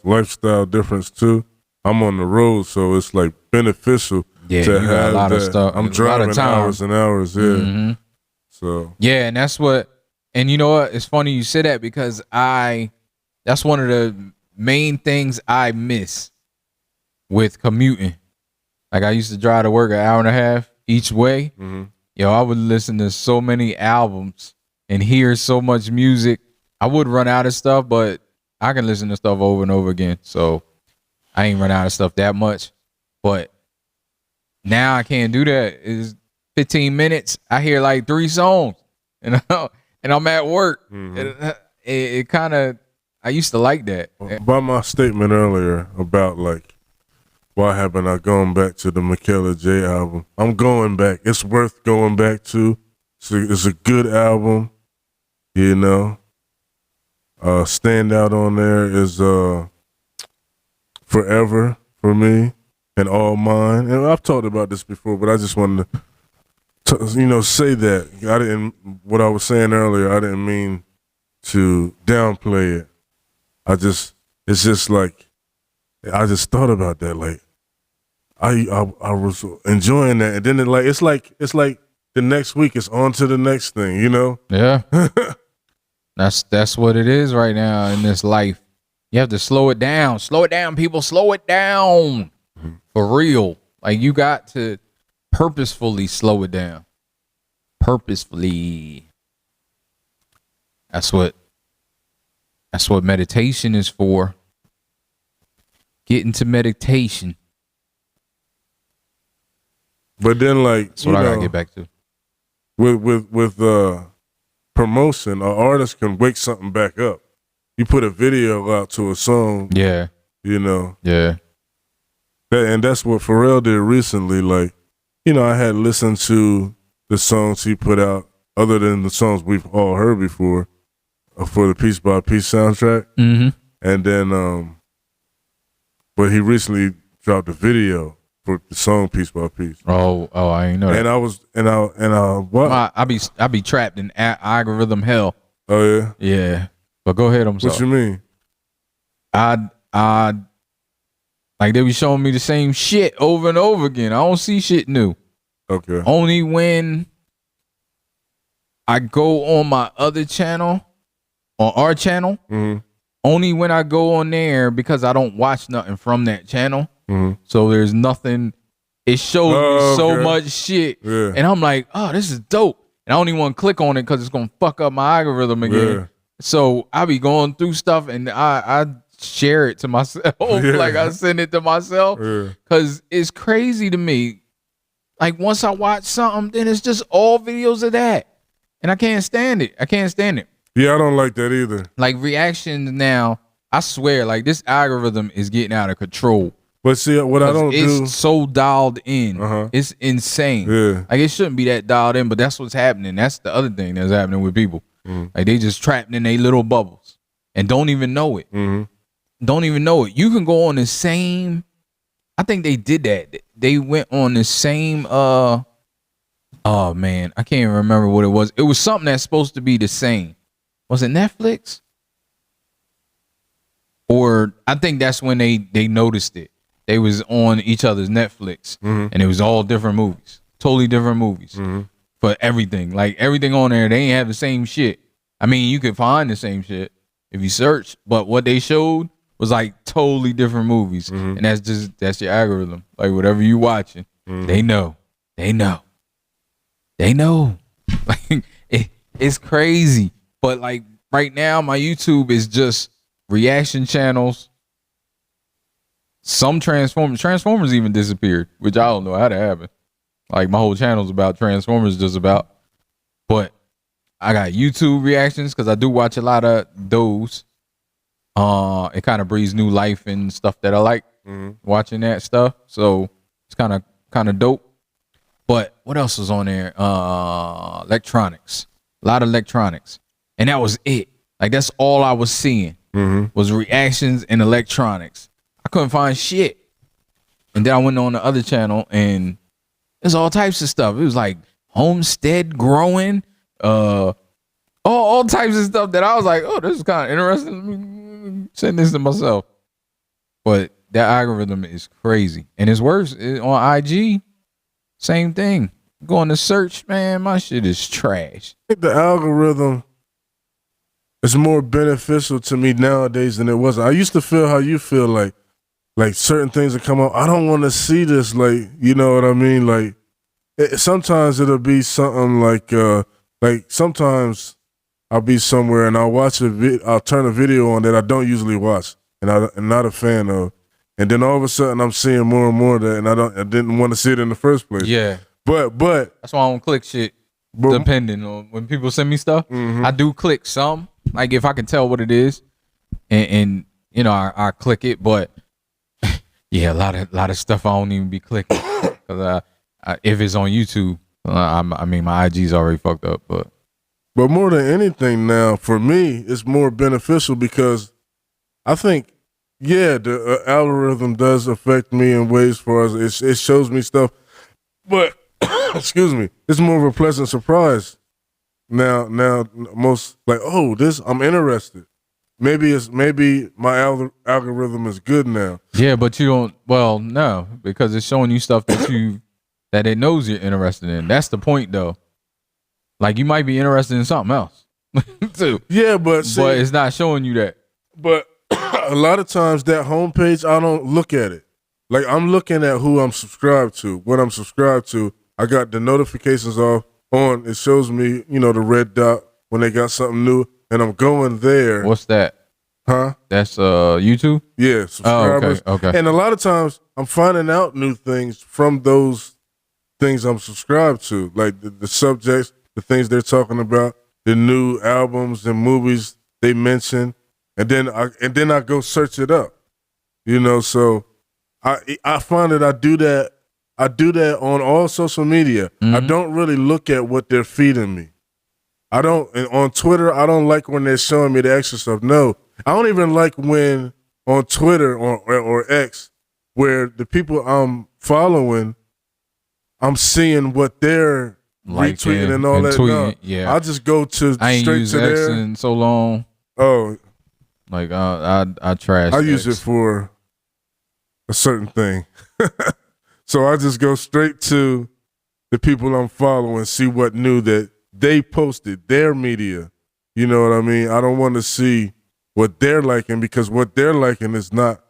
lifestyle difference too. I'm on the road, so it's like beneficial to have a lot of stuff. I'm driving hours and hours, yeah. Mm-hmm. So yeah, and that's what. And you know what? It's funny you say that because that's one of the main things I miss with commuting. Like, I used to drive to work an hour and a half each way. Mm-hmm. I would listen to so many albums and hear so much music. I would run out of stuff, but I can listen to stuff over and over again. So I ain't run out of stuff that much. But now I can't do that. It's 15 minutes. I hear like 3 songs and I'm at work. Mm-hmm. It kind of, I used to like that. By my statement earlier about like why haven't I gone back to the Michaela J album? I'm going back. It's worth going back to. It's a good album, you know. Standout on there is Forever for me and All Mine. And I've talked about this before, but I just wanted to say that. What I was saying earlier, I didn't mean to downplay it. It's just like, I just thought about that. Like, I was enjoying that, and then it's like the next week it's on to the next thing, you know? Yeah. That's what it is right now in this life. You have to slow it down. Slow it down, people. Slow it down. For real. Like, you got to purposefully slow it down. Purposefully. That's what meditation is for. Get into meditation. But then, like, that's what I gotta get back to. With promotion, an artist can wake something back up. You put a video out to a song, yeah, you know, yeah, and that's what Pharrell did recently. Like, you know, I had listened to the songs he put out, other than the songs we've all heard before, for the Piece by Piece soundtrack, and then, but he recently dropped a video for the song Piece by Piece. Oh, I ain't know that. And what? I be trapped in algorithm hell. Oh yeah, yeah. But go ahead, I'm sorry. What you mean? I like they be showing me the same shit over and over again. I don't see shit new. Okay. Only when I go on my other channel, on our channel, only when I go on there, because I don't watch nothing from that channel. So there's nothing. It shows me so much shit. Yeah. And I'm like, oh, this is dope. And I don't even want to click on it because it's going to fuck up my algorithm again. Yeah. So I be going through stuff and I share it to myself. Like, I send it to myself because it's crazy to me. Like, once I watch something, then it's just all videos of that. And I can't stand it. Yeah, I don't like that either. Like, reactions now, I swear, like, this algorithm is getting out of control. But see, what I don't do, it's so dialed in. It's insane. Yeah. Like, it shouldn't be that dialed in, but that's what's happening. That's the other thing that's happening with people. Like, they just trapped in their little bubbles and don't even know it. Don't even know it. You can go on the same. I think they did that. They went on the same. Oh man, I can't even remember what it was. It was something that's supposed to be the same. Was it Netflix? Or I think that's when they noticed it. They was on each other's Netflix, and it was all different movies, totally different movies for everything. Like, everything on there, they ain't have the same shit. I mean, you could find the same shit if you search, but what they showed was like totally different movies, and that's your algorithm. Like, whatever you watching, they know. Like, it's crazy. But like right now, my YouTube is just reaction channels. Some Transformers even disappeared, which I don't know how that happened. Like, my whole channel's about Transformers, just about. But I got YouTube reactions because I do watch a lot of those. It kind of breathes new life and stuff that I like, watching that stuff. So it's kind of dope. But what else was on there? Electronics, a lot of electronics, and that was it. Like, that's all I was seeing was reactions and electronics. I couldn't find shit. And then I went on the other channel and there's all types of stuff. It was like homestead growing, all types of stuff that I was like, oh, this is kind of interesting. Let me send this to myself. But that algorithm is crazy. And it's worse on IG. Same thing. Going to search, man, my shit is trash. I think the algorithm is more beneficial to me nowadays than it was. I used to feel how you feel, like certain things that come up. I don't want to see this. Like, you know what I mean? Like, sometimes it'll be something like sometimes I'll be somewhere and I'll watch I'll turn a video on that I don't usually watch and I'm not a fan of. And then all of a sudden I'm seeing more and more of that, and I didn't want to see it in the first place. Yeah. But that's why I don't click shit. Depending on when people send me stuff, I do click some. Like, if I can tell what it is, and you know, I click it. But Yeah, a lot of stuff I don't even be clicking because if it's on YouTube, I mean my IG's already fucked up. But more than anything now, for me, it's more beneficial because I think, yeah, the algorithm does affect me in ways for us. It shows me stuff, but excuse me, it's more of a pleasant surprise. Now, most like, oh, this I'm interested. Maybe my algorithm is good now. yeah, but you don't. Well, no, because it's showing you stuff that it knows you're interested in. That's the point, though. Like you might be interested in something else too. Yeah, but it's not showing you that. But a lot of times that homepage, I don't look at it. Like I'm looking at who I'm subscribed to, what I'm subscribed to. I got the notifications off on. It shows me, the red dot when they got something new, and I'm going there. What's that? Huh? That's YouTube? Yeah, subscribers. Oh, okay. And a lot of times I'm finding out new things from those things I'm subscribed to, like the subjects, the things they're talking about, the new albums and movies they mention, and then I go search it up. So I find that I do that on all social media. Mm-hmm. I don't really look at what they're feeding me. I don't, and on Twitter, I don't like when they're showing me the extra stuff. No, I don't even like when on Twitter or X, where the people I'm following, I'm seeing what they're retweeting and all that. No, yeah, I just go to I ain't straight used to X there. in so long. Oh, like I trash. I use it for a certain thing, so I just go straight to the people I'm following, see what new that they posted, their media. You know what I mean? I don't want to see what they're liking because what they're liking is not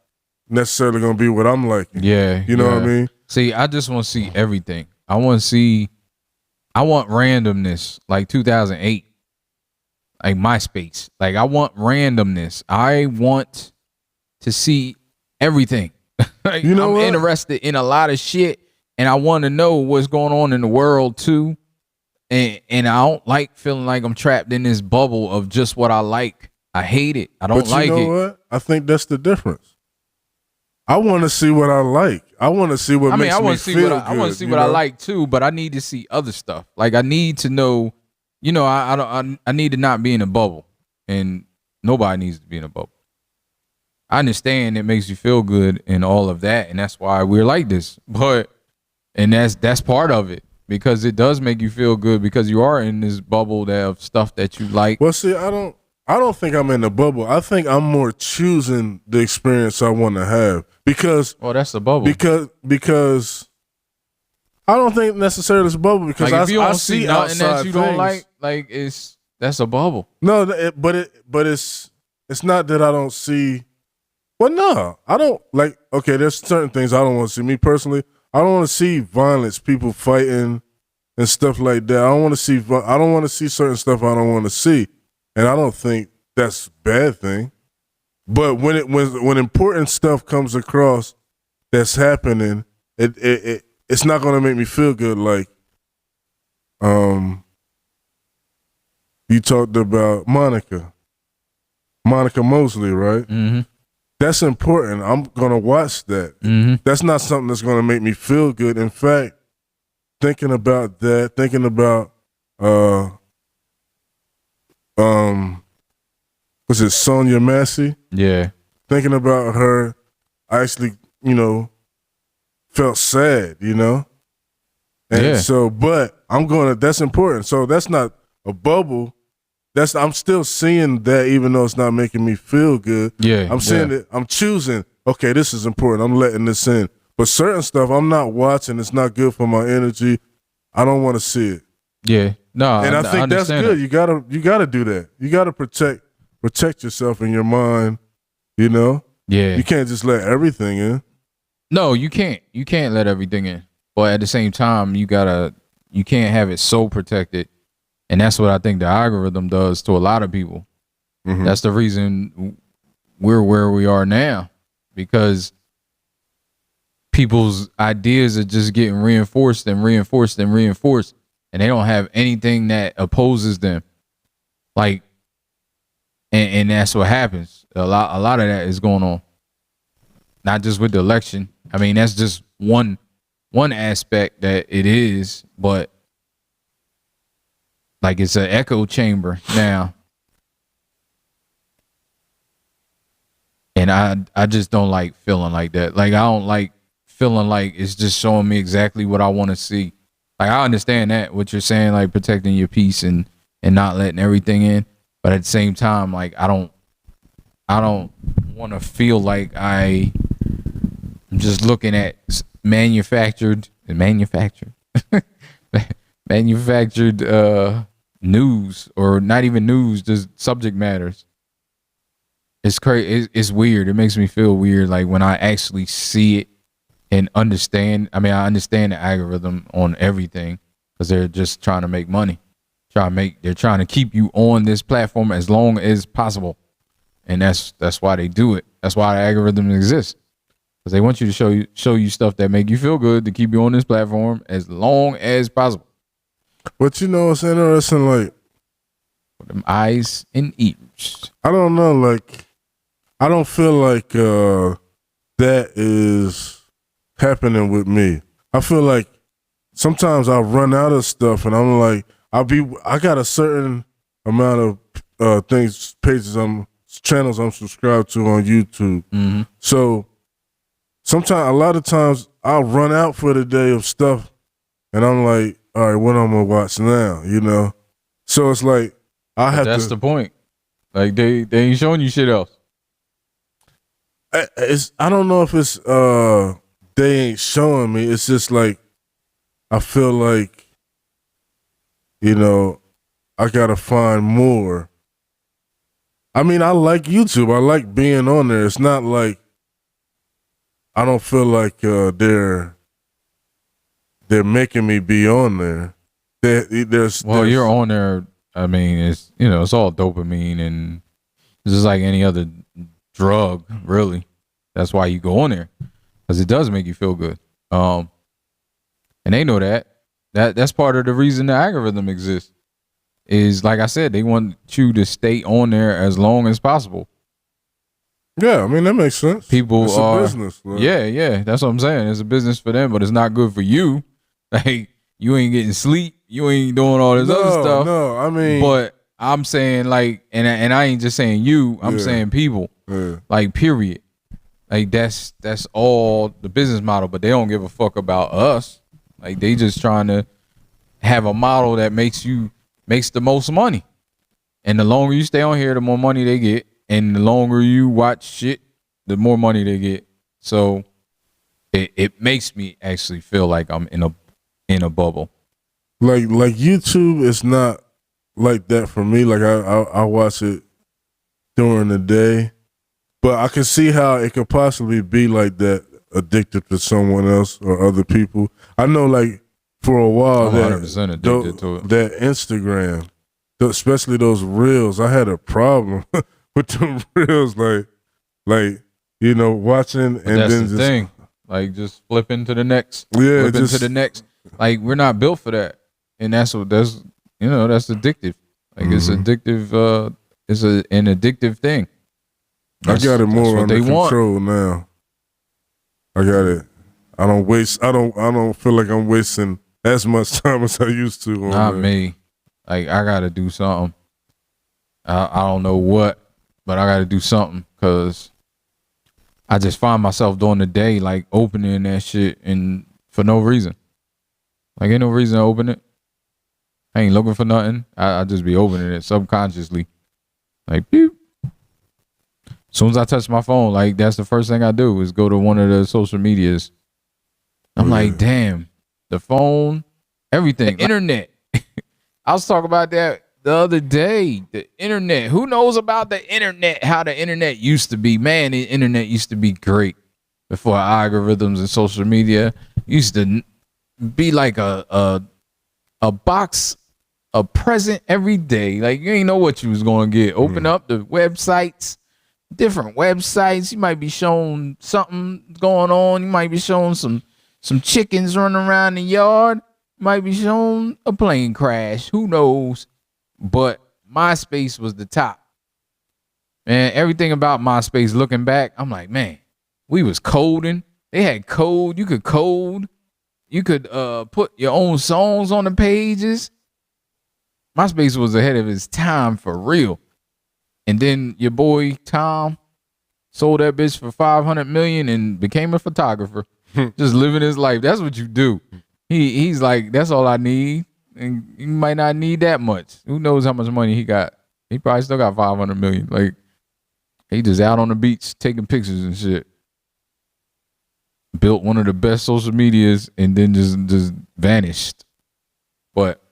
necessarily going to be what I'm liking. Yeah. You know what I mean? See, I just want to see everything. I want randomness like 2008, like MySpace. Like I want randomness. I want to see everything. Like, I'm interested in a lot of shit and I want to know what's going on in the world too. And I don't like feeling like I'm trapped in this bubble of just what I like. I hate it. I don't like it. But you know what? I think that's the difference. I want to see what I like. I want to see what makes me feel good. I want to see what I like too, but I need to see other stuff. Like I need to know, I need to not be in a bubble, and nobody needs to be in a bubble. I understand it makes you feel good and all of that, and that's why we're like this. And that's part of it. Because it does make you feel good because you are in this bubble of stuff that you like. Well, see, I don't think I'm in the bubble. I think I'm more choosing the experience I want to have because. Oh, that's the bubble. Because I don't think necessarily it's a bubble because like if you don't I see see nothing outside that you don't things. like that's a bubble. No, but it's not that I don't see. Well, no, I don't like. Okay, there's certain things I don't want to see. Me personally, I don't want to see violence, people fighting and stuff like that. I don't want to see certain stuff I don't want to see, and I don't think that's a bad thing. But when important stuff comes across that's happening, it's not going to make me feel good. Like, you talked about Monica Mosley, right? Mm-hmm. That's important. I'm going to watch that. Mm-hmm. That's not something that's going to make me feel good. In fact, thinking about was it Sonia Massey? Yeah. Thinking about her, I actually, felt sad, And so, but that's important. So that's not a bubble. I'm still seeing that even though it's not making me feel good. Yeah. I'm seeing it. I'm choosing, okay, this is important. I'm letting this in. But certain stuff I'm not watching. It's not good for my energy. I don't want to see it. Yeah. No. And I think that's good. You gotta do that. You gotta protect yourself and your mind, Yeah. You can't just let everything in. No, you can't. You can't let everything in. But at the same time, you can't have it so protected. And that's what I think the algorithm does to a lot of people. Mm-hmm. That's the reason we're where we are now, because people's ideas are just getting reinforced and reinforced and reinforced, and they don't have anything that opposes them. Like, and that's what happens. A lot of that is going on. not just with the election. I mean, that's just one aspect that it is, but like it's an echo chamber now. And I just don't like feeling like that. Like, I don't like feeling like it's just showing me exactly what I want to see. Like, I understand that, what you're saying, like protecting your peace and not letting everything in. But at the same time, like, I don't want to feel like I'm just looking at manufactured news, or not even news, just subject matters. It's crazy. It's weird. It makes me feel weird, like when I actually see it and understand. I mean, I understand the algorithm on everything because they're just trying to make money. They're trying to keep you on this platform as long as possible, and that's why they do it. That's why the algorithm exists, because they want you to show you stuff that make you feel good to keep you on this platform as long as possible. But you know, it's interesting. Like, with them eyes and ears. I don't know. Like, I don't feel like that is happening with me. I feel like sometimes I run out of stuff, and I'm like, I got a certain amount of channels I'm subscribed to on YouTube. Mm-hmm. So a lot of times I'll run out for the day of stuff, and I'm like, all right, what I'm gonna watch now? You know. So it's like That's the point. Like, they ain't showing you shit else. I don't know if it's they ain't showing me. It's just like I feel like, you know, I gotta find more. I mean, I like YouTube. I like being on there. It's not like I don't feel like they're making me be on there. You're on there. I mean, it's, you know, it's all dopamine, and it's just like any other drug, really. That's why you go on there, because it does make you feel good. And they know that's part of the reason the algorithm exists. Is, like I said, they want you to stay on there as long as possible. Yeah, I mean, that makes sense. People it's a business. Right? Yeah, that's what I'm saying. It's a business for them, but it's not good for you. Like, you ain't getting sleep, you ain't doing all this other stuff. No, I mean, but I'm saying, like, and I ain't just saying you. I'm saying people. Yeah. Like, period. Like, that's all the business model, but they don't give a fuck about us. Like, they just trying to have a model that makes the most money. And the longer you stay on here, the more money they get. And the longer you watch shit, the more money they get. So it makes me actually feel like I'm in a bubble. Like YouTube is not like that for me. Like, I watch it during the day. But I can see how it could possibly be like that, addicted to someone else or other people. I know, like, for a while, I'm 100% addicted to it. That Instagram, especially those reels, I had a problem with them reels. Like, you know, watching, But and that's then the just thing. Like, just flipping to the next. Yeah, flipping to the next. Like, we're not built for that, and that's addictive. Like, it's addictive. It's an addictive thing. I got it more under control now. I got it. I don't feel like I'm wasting as much time as I used to. Not me. Like, I gotta do something. I don't know what, but I gotta do something, because I just find myself during the day, like, opening that shit and for no reason. Like, ain't no reason to open it. I ain't looking for nothing. I just be opening it subconsciously. Like, beep. As soon as I touch my phone, like, that's the first thing I do is go to one of the social medias. I'm like, damn, the phone, everything, the internet. I was talking about that the other day. The internet. Who knows about the internet? How the internet used to be. Man, the internet used to be great before algorithms and social media. It used to be like a box, a present every day. Like, you ain't know what you was going to get. Open up the websites. Different websites. You might be shown something going on. You might be shown some chickens running around the yard. You might be shown a plane crash. Who knows? But MySpace was the top. Man, everything about MySpace, looking back, I'm like, man, we was coding. They had code. You could code. You could put your own songs on the pages. MySpace was ahead of its time for real. And then your boy Tom sold that bitch for $500 million and became a photographer. Just living his life. That's what you do. He's like, that's all I need. And you might not need that much. Who knows how much money he got? He probably still got $500 million. Like, he just out on the beach taking pictures and shit. Built one of the best social medias and then just vanished. But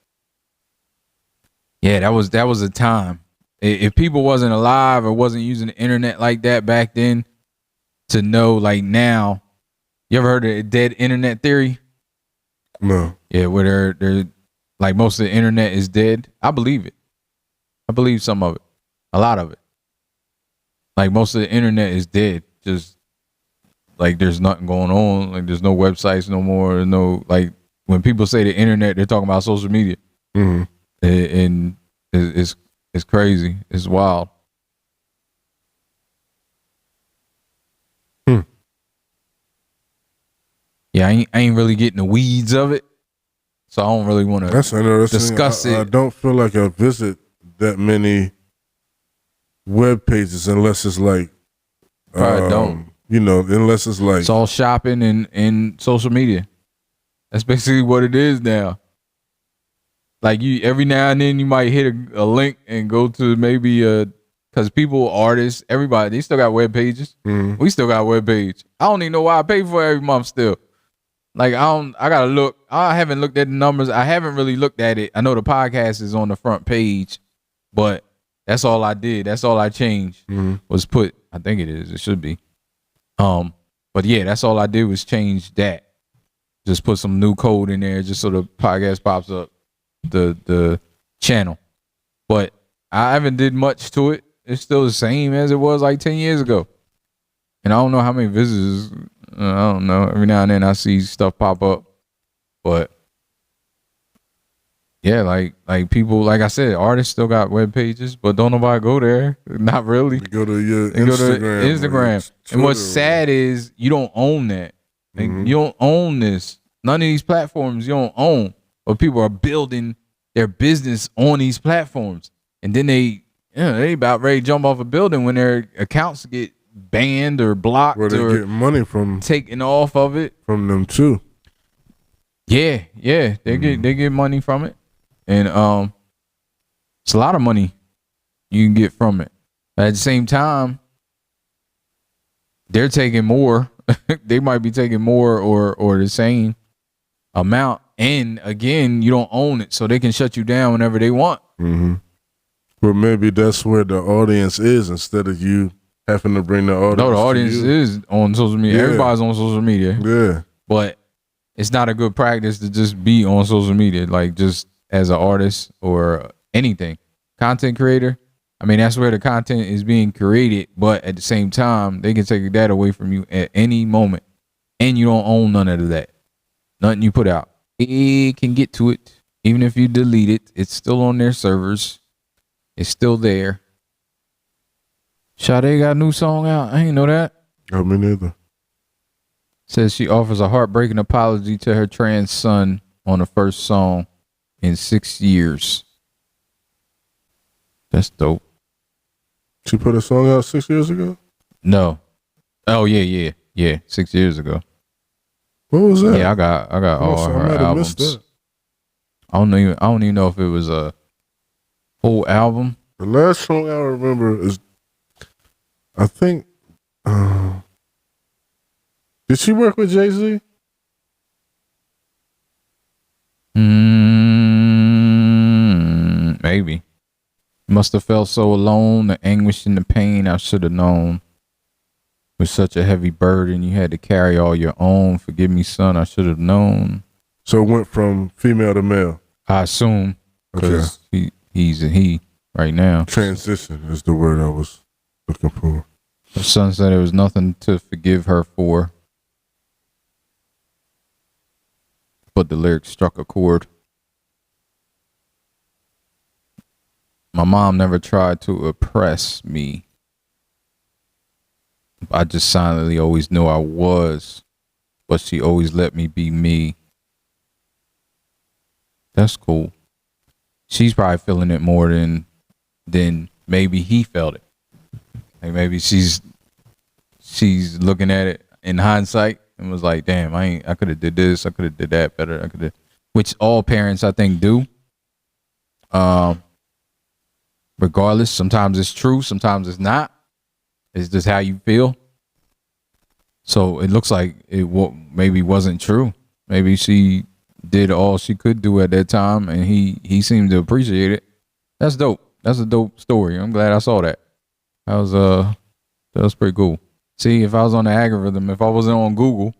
yeah, that was a time. If people wasn't alive or wasn't using the internet like that back then, to know like now, you ever heard of the dead internet theory? No. Yeah, where they're like most of the internet is dead. I believe it. I believe some of it. A lot of it. Like most of the internet is dead. Just like there's nothing going on. Like there's no websites no more. No, like when people say the internet, they're talking about social media. Mm-hmm. And it's crazy. It's wild. Yeah, I ain't really getting the weeds of it, so I don't really want to. That's interesting. Discuss it. I don't feel like I visit that many web pages unless it's like, Probably don't. You know, unless it's like It's all shopping and social media. That's basically what it is now. Like you, every now and then you might hit a link and go to maybe because people, artists, everybody, they still got web pages. Mm-hmm. We still got a web page. I don't even know why I pay for it every month still. Like I gotta look. I haven't looked at the numbers. I haven't really looked at it. I know the podcast is on the front page, but that's all I did. That's all I changed was put. I think it is. It should be. But yeah, that's all I did was change that. Just put some new code in there, just so the podcast pops up, the channel. But I haven't did much to it. It's still the same as it was like 10 years ago. And I don't know how many visitors. I don't know. Every now and then I see stuff pop up, but yeah, like people, like I said, artists still got web pages, but don't nobody go there. Not really. you go to your They go to Instagram. And what's sad is you don't own that. Like, you don't own this. None of these platforms you don't own, but people are building their business on these platforms, and then they about ready to jump off a building when their accounts get banned or blocked, where they or get money from taken off of it from them too. Yeah, they get money from it, and it's a lot of money you can get from it. But at the same time, they're taking more. They might be taking more or the same amount, and again, you don't own it, so they can shut you down whenever they want. Mm-hmm. But maybe that's where the audience is instead of you having to bring the audience. No, the audience is on social media. Yeah. Everybody's on social media. Yeah. But it's not a good practice to just be on social media, like just as an artist or anything. Content creator, I mean, that's where the content is being created, but at the same time, they can take that away from you at any moment. And you don't own none of that. Nothing you put out. It can get to it. Even if you delete it, it's still on their servers. It's still there. Sade got a new song out. I ain't know that. I mean, neither. Says she offers a heartbreaking apology to her trans son on the first song in 6 years. That's dope. She put a song out 6 years ago? No. Oh yeah. 6 years ago. What was that? Yeah, I got all I her might have albums. missed that. I don't even know if it was a whole album. The last song I remember is, I think, did she work with Jay-Z? Maybe. Must have felt so alone, the anguish and the pain I should have known. With such a heavy burden, you had to carry all your own. Forgive me, son, I should have known. So it went from female to male. I assume, because he's a he right now. Transition is the word I was looking for. Her son said there was nothing to forgive her for. But the lyrics struck a chord. My mom never tried to oppress me. I just silently always knew I was, but she always let me be me. That's cool. She's probably feeling it more than maybe he felt it. Like maybe she's looking at it in hindsight and was like, damn, I could have did this, I could have did that better. I could have, which all parents I think do. Regardless, sometimes it's true, sometimes it's not. It's just how you feel. So it looks like it maybe wasn't true. Maybe she did all she could do at that time, and he seemed to appreciate it. That's dope. That's a dope story. I'm glad I saw that. That was pretty cool. See, if I was on the algorithm, if I wasn't on Google,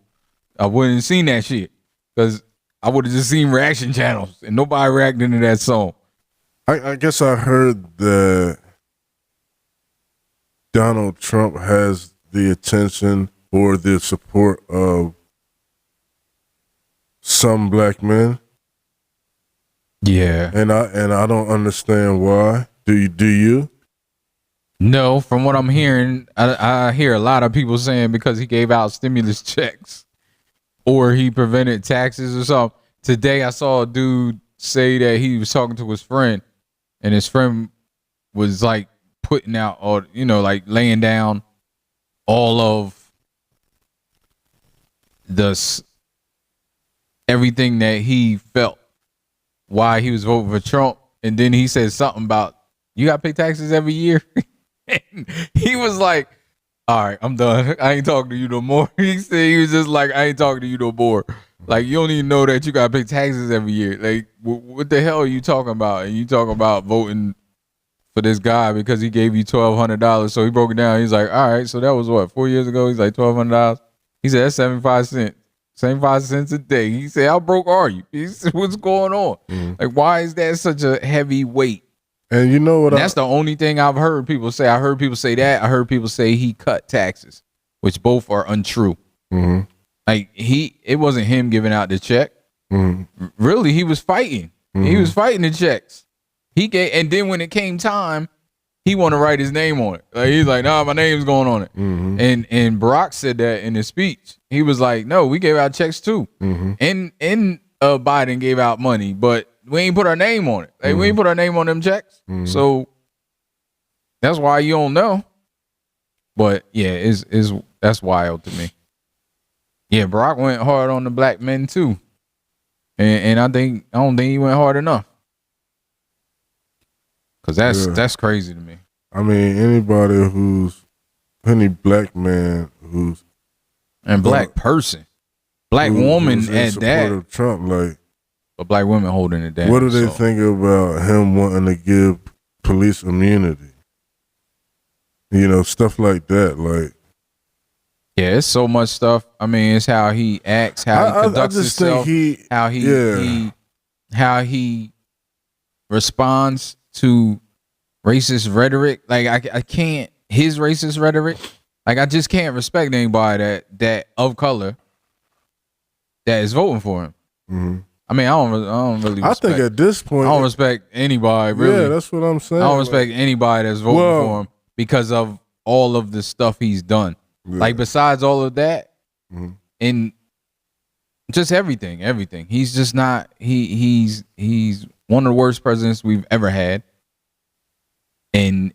I wouldn't have seen that shit, because I would have just seen reaction channels and nobody reacting to that song. I guess I heard that Donald Trump has the attention or the support of some black men. Yeah. And I don't understand why. Do you? No, from what I'm hearing, I hear a lot of people saying because he gave out stimulus checks or he prevented taxes or something. Today I saw a dude say that he was talking to his friend, and his friend was like putting out, or like laying down all of everything that he felt why he was voting for Trump. And then he said something about, you got to pay taxes every year. And he was like, all right, I'm done. I ain't talking to you no more. He said, he was just like, I ain't talking to you no more. Like, you don't even know that you got to pay taxes every year. Like, what the hell are you talking about? And you talking about voting for this guy because he gave you $1,200. So he broke it down. He's like, all right, so that was what, 4 years ago? He's like, $1,200. He said, that's 75 cents. 75 cents a day. He said, how broke are you? He said, what's going on? Like, why is that such a heavy weight? And you know what? That's the only thing I've heard people say. I heard people say that. I heard people say he cut taxes, which both are untrue. Mm-hmm. Like, it wasn't him giving out the check. Mm-hmm. Really, he was fighting. Mm-hmm. He was fighting the checks. And then when it came time, he wanted to write his name on it. Like, he's like, nah, my name's going on it. Mm-hmm. And Barack said that in his speech. He was like, no, we gave out checks too. Mm-hmm. And Biden gave out money, but we ain't put our name on it. Like, we ain't put our name on them checks. Mm-hmm. So that's why you don't know. But yeah, that's wild to me. Yeah, Barack went hard on the black men too. And I don't think he went hard enough. Cause that's crazy to me. I mean, any black man who's and black person, black woman at that of Trump, like, but black women holding it down. What do they think about him wanting to give police immunity? Stuff like that. Like, yeah, it's so much stuff. I mean, it's how he acts, how he conducts himself, how he responds to racist rhetoric. Like, I can't, his racist rhetoric. Like, I just can't respect anybody that of color that is voting for him. Mm-hmm. I mean, I don't really respect, I think at this point, I don't respect anybody, really. Yeah, that's what I'm saying. I don't respect anybody that's voting for him because of all of the stuff he's done. Yeah. Like, besides all of that, and just everything. He's just not, he's one of the worst presidents we've ever had. And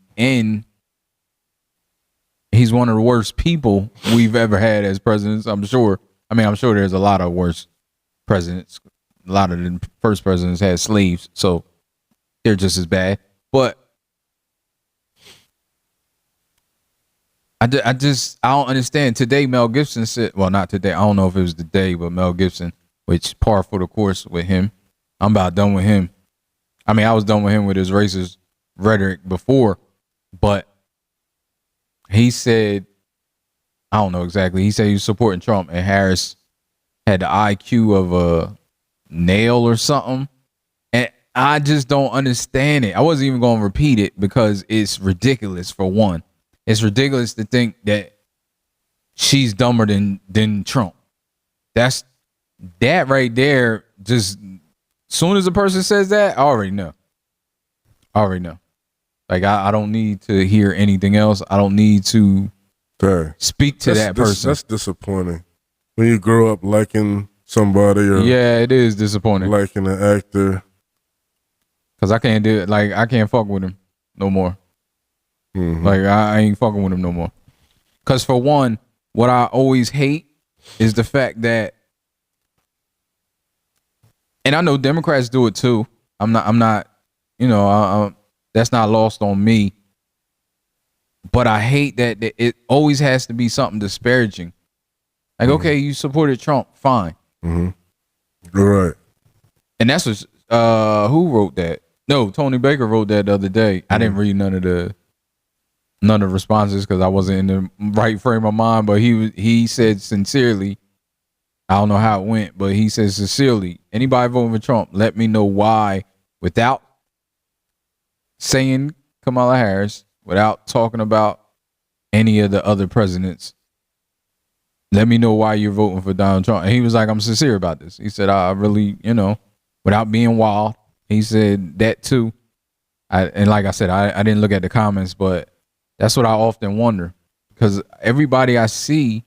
he's one of the worst people we've ever had as presidents, I'm sure. I mean, I'm sure there's a lot of worse presidents. A lot of the first presidents had slaves, so they're just as bad. But I don't understand. Today, Mel Gibson said, well, not today. I don't know if it was the day, but Mel Gibson, which par for the course with him. I'm about done with him. I mean, I was done with him with his racist rhetoric before, but he said, I don't know exactly. He said he was supporting Trump, and Harris had the IQ of a nail or something. And I just don't understand it. I wasn't even going to repeat it because it's ridiculous. For one, it's ridiculous to think that she's dumber than Trump. That right there, just soon as a person says that, I already know. Like, I don't need to hear anything else. I don't need to Dang. speak to that person. That's disappointing. When you grow up liking somebody or Yeah, it is disappointing. liking an actor. Cause I can't do it. Like I can't fuck with him no more. Mm-hmm. Like I ain't fucking with him no more. Cause for one, what I always hate is the fact that, and I know Democrats do it too. I'm not, you know, that's not lost on me. But I hate that it always has to be something disparaging. Like, okay, you supported Trump, fine. Mm-hmm. Right. And that's what who wrote that? No, Tony Baker wrote that the other day. I didn't read none of the responses because I wasn't in the right frame of mind. But he said sincerely, I don't know how it went, but he said sincerely, anybody voting for Trump, let me know why, without saying Kamala Harris, without talking about any of the other presidents. Let me know why you're voting for Donald Trump. And he was like, I'm sincere about this. He said, I really, you know, without being wild. He said that too. And like I said, I didn't look at the comments, but that's what I often wonder. Because everybody I see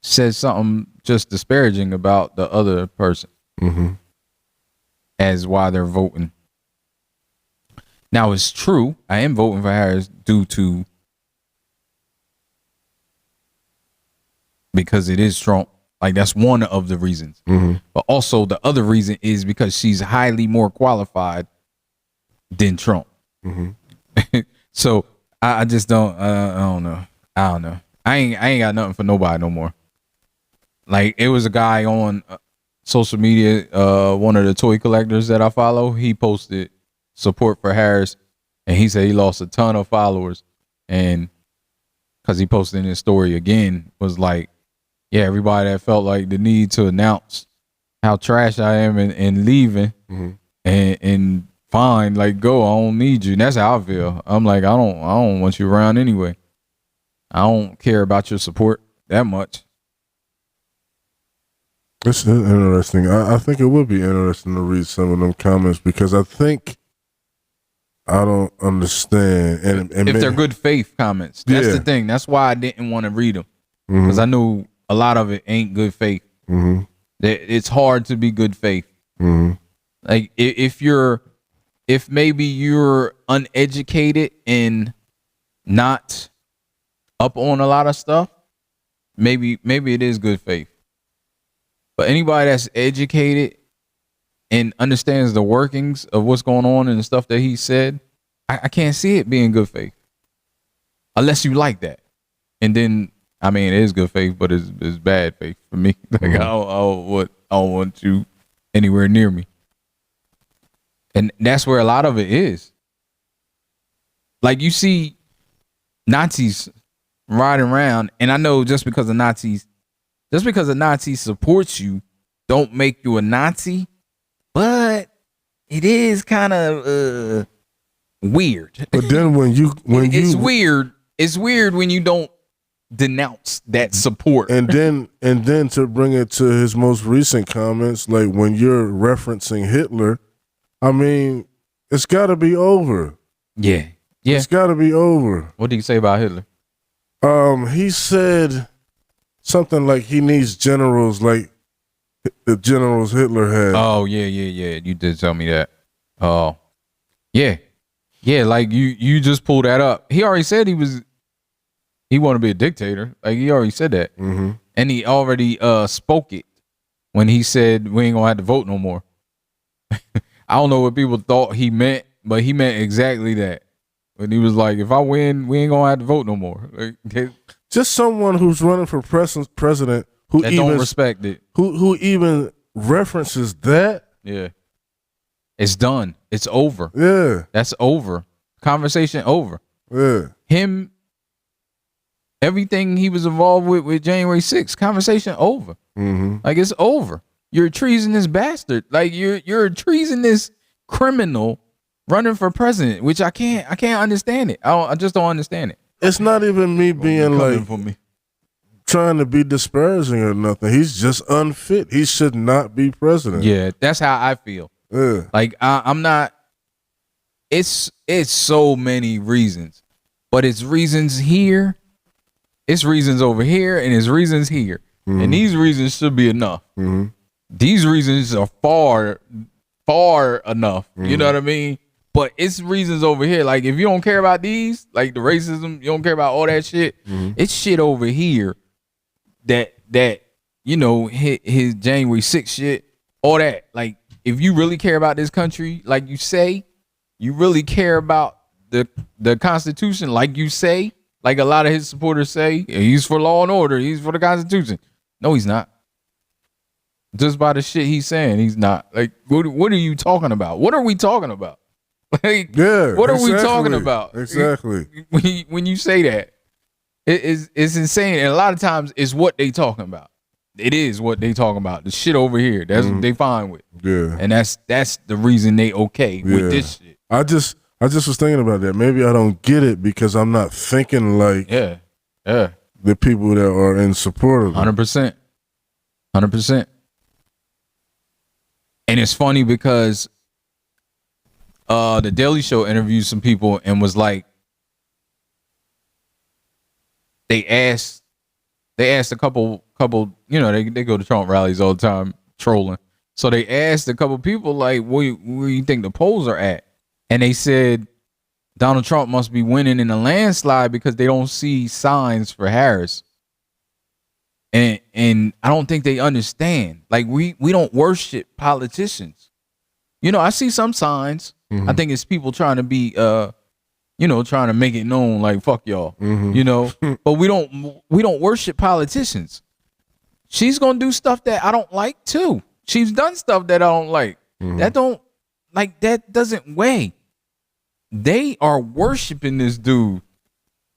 says something just disparaging about the other person as why they're voting. Now, it's true. I am voting for Harris because it is Trump. Like, that's one of the reasons. But also the other reason is because she's highly more qualified than Trump. So I just don't, I don't know. I ain't got nothing for nobody no more. Like, it was a guy on social media, one of the toy collectors that I follow. He posted support for Harris, and he said he lost a ton of followers, and because he posted in his story again, was like, yeah, everybody that felt like the need to announce how trash I am and leaving and fine, like, go, I don't need you. And that's how I feel. I'm like, I don't want you around anyway. I don't care about your support that much. It's interesting. I think it would be interesting to read some of them comments because I think I don't understand. And if they're good faith comments, that's the thing. That's why I didn't want to read them because I knew a lot of it ain't good faith. It's hard to be good faith. Like if maybe you're uneducated and not up on a lot of stuff, maybe it is good faith. But anybody that's educated and understands the workings of what's going on and the stuff that he said, I can't see it being good faith. Unless you like that. And then, I mean, it is good faith, but it's bad faith for me. Like, I don't want you anywhere near me. And that's where a lot of it is. Like, you see Nazis riding around, and I know just because a Nazi supports you, don't make you a Nazi, but it is kind of weird. But then it's weird. It's weird when you don't denounce that support. And then to bring it to his most recent comments, like when you're referencing Hitler, I mean, it's got to be over. Yeah. It's got to be over. What did he say about Hitler? He said something like he needs generals like the generals Hitler had. Oh, yeah. You did tell me that. Oh, yeah. Yeah, like you just pulled that up. He already said he wanted to be a dictator. Like, he already said that. And he already spoke it when he said we ain't gonna have to vote no more. I don't know what people thought he meant, but he meant exactly that. When he was like, if I win, we ain't gonna have to vote no more. Like, just someone who's running for president who that even don't respect it. Who even references that? Yeah. It's done. It's over. Yeah. That's over. Conversation over. Yeah. Him, everything he was involved with January 6th, conversation over. Like, it's over. You're a treasonous bastard. Like, you're a treasonous criminal running for president, which I can't understand it. I just don't understand it. It's not even me being like for me. Trying to be disparaging or nothing. He's just unfit. He should not be president. Yeah, that's how I feel. Yeah. Like, I'm not. It's so many reasons, but it's reasons here it's reasons over here and it's reasons here. And these reasons should be enough. These reasons are far enough. You know what I mean? But it's reasons over here. Like, if you don't care about these, like the racism, you don't care about all that shit, it's shit over here that you know, his January 6th shit, all that. Like, if you really care about this country, like you say, you really care about the Constitution, like you say, like a lot of his supporters say, he's for law and order, he's for the Constitution. No, he's not. Just by the shit he's saying, he's not. Like, what are you talking about? What are we talking about? Like, what are we talking about? Exactly. When you say that, it's insane. And a lot of times it's what they talking about. It is what they talking about. The shit over here. That's what they fine with. Yeah. And that's the reason they okay with this shit. I just was thinking about that. Maybe I don't get it because I'm not thinking like the people that are in support of it. 100%. And it's funny because the Daily Show interviewed some people and was like, they asked a couple, you know, they go to Trump rallies all the time trolling. So they asked a couple people, like, where you think the polls are at? And they said Donald Trump must be winning in a landslide because they don't see signs for Harris. And I don't think they understand. Like, we don't worship politicians. You know, I see some signs. I think it's people trying to be you know, trying to make it known, like, fuck y'all. You know, but we don't worship politicians. She's gonna do stuff that I don't like too. She's done stuff that I don't like. That doesn't weigh. They are worshiping this dude.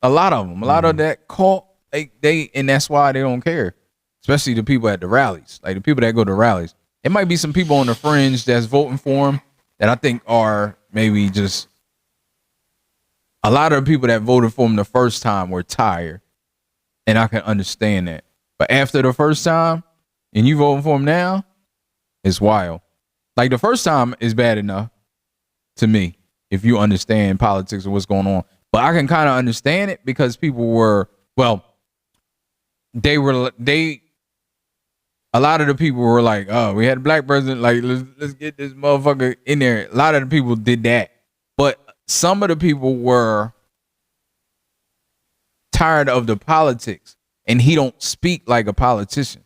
A lot of them, a lot of that cult. They and that's why they don't care. Especially the people at the rallies, like the people that go to rallies. It might be some people on the fringe that's voting for him that I think are maybe just. A lot of the people that voted for him the first time were tired, and I can understand that. But after the first time, and you voting for him now, it's wild. Like, the first time is bad enough to me if you understand politics and what's going on. But I can kind of understand it because people were, well, a lot of the people were like, oh, we had a black president, like, let's get this motherfucker in there. A lot of the people did that. But some of the people were tired of the politics, and he don't speak like a politician.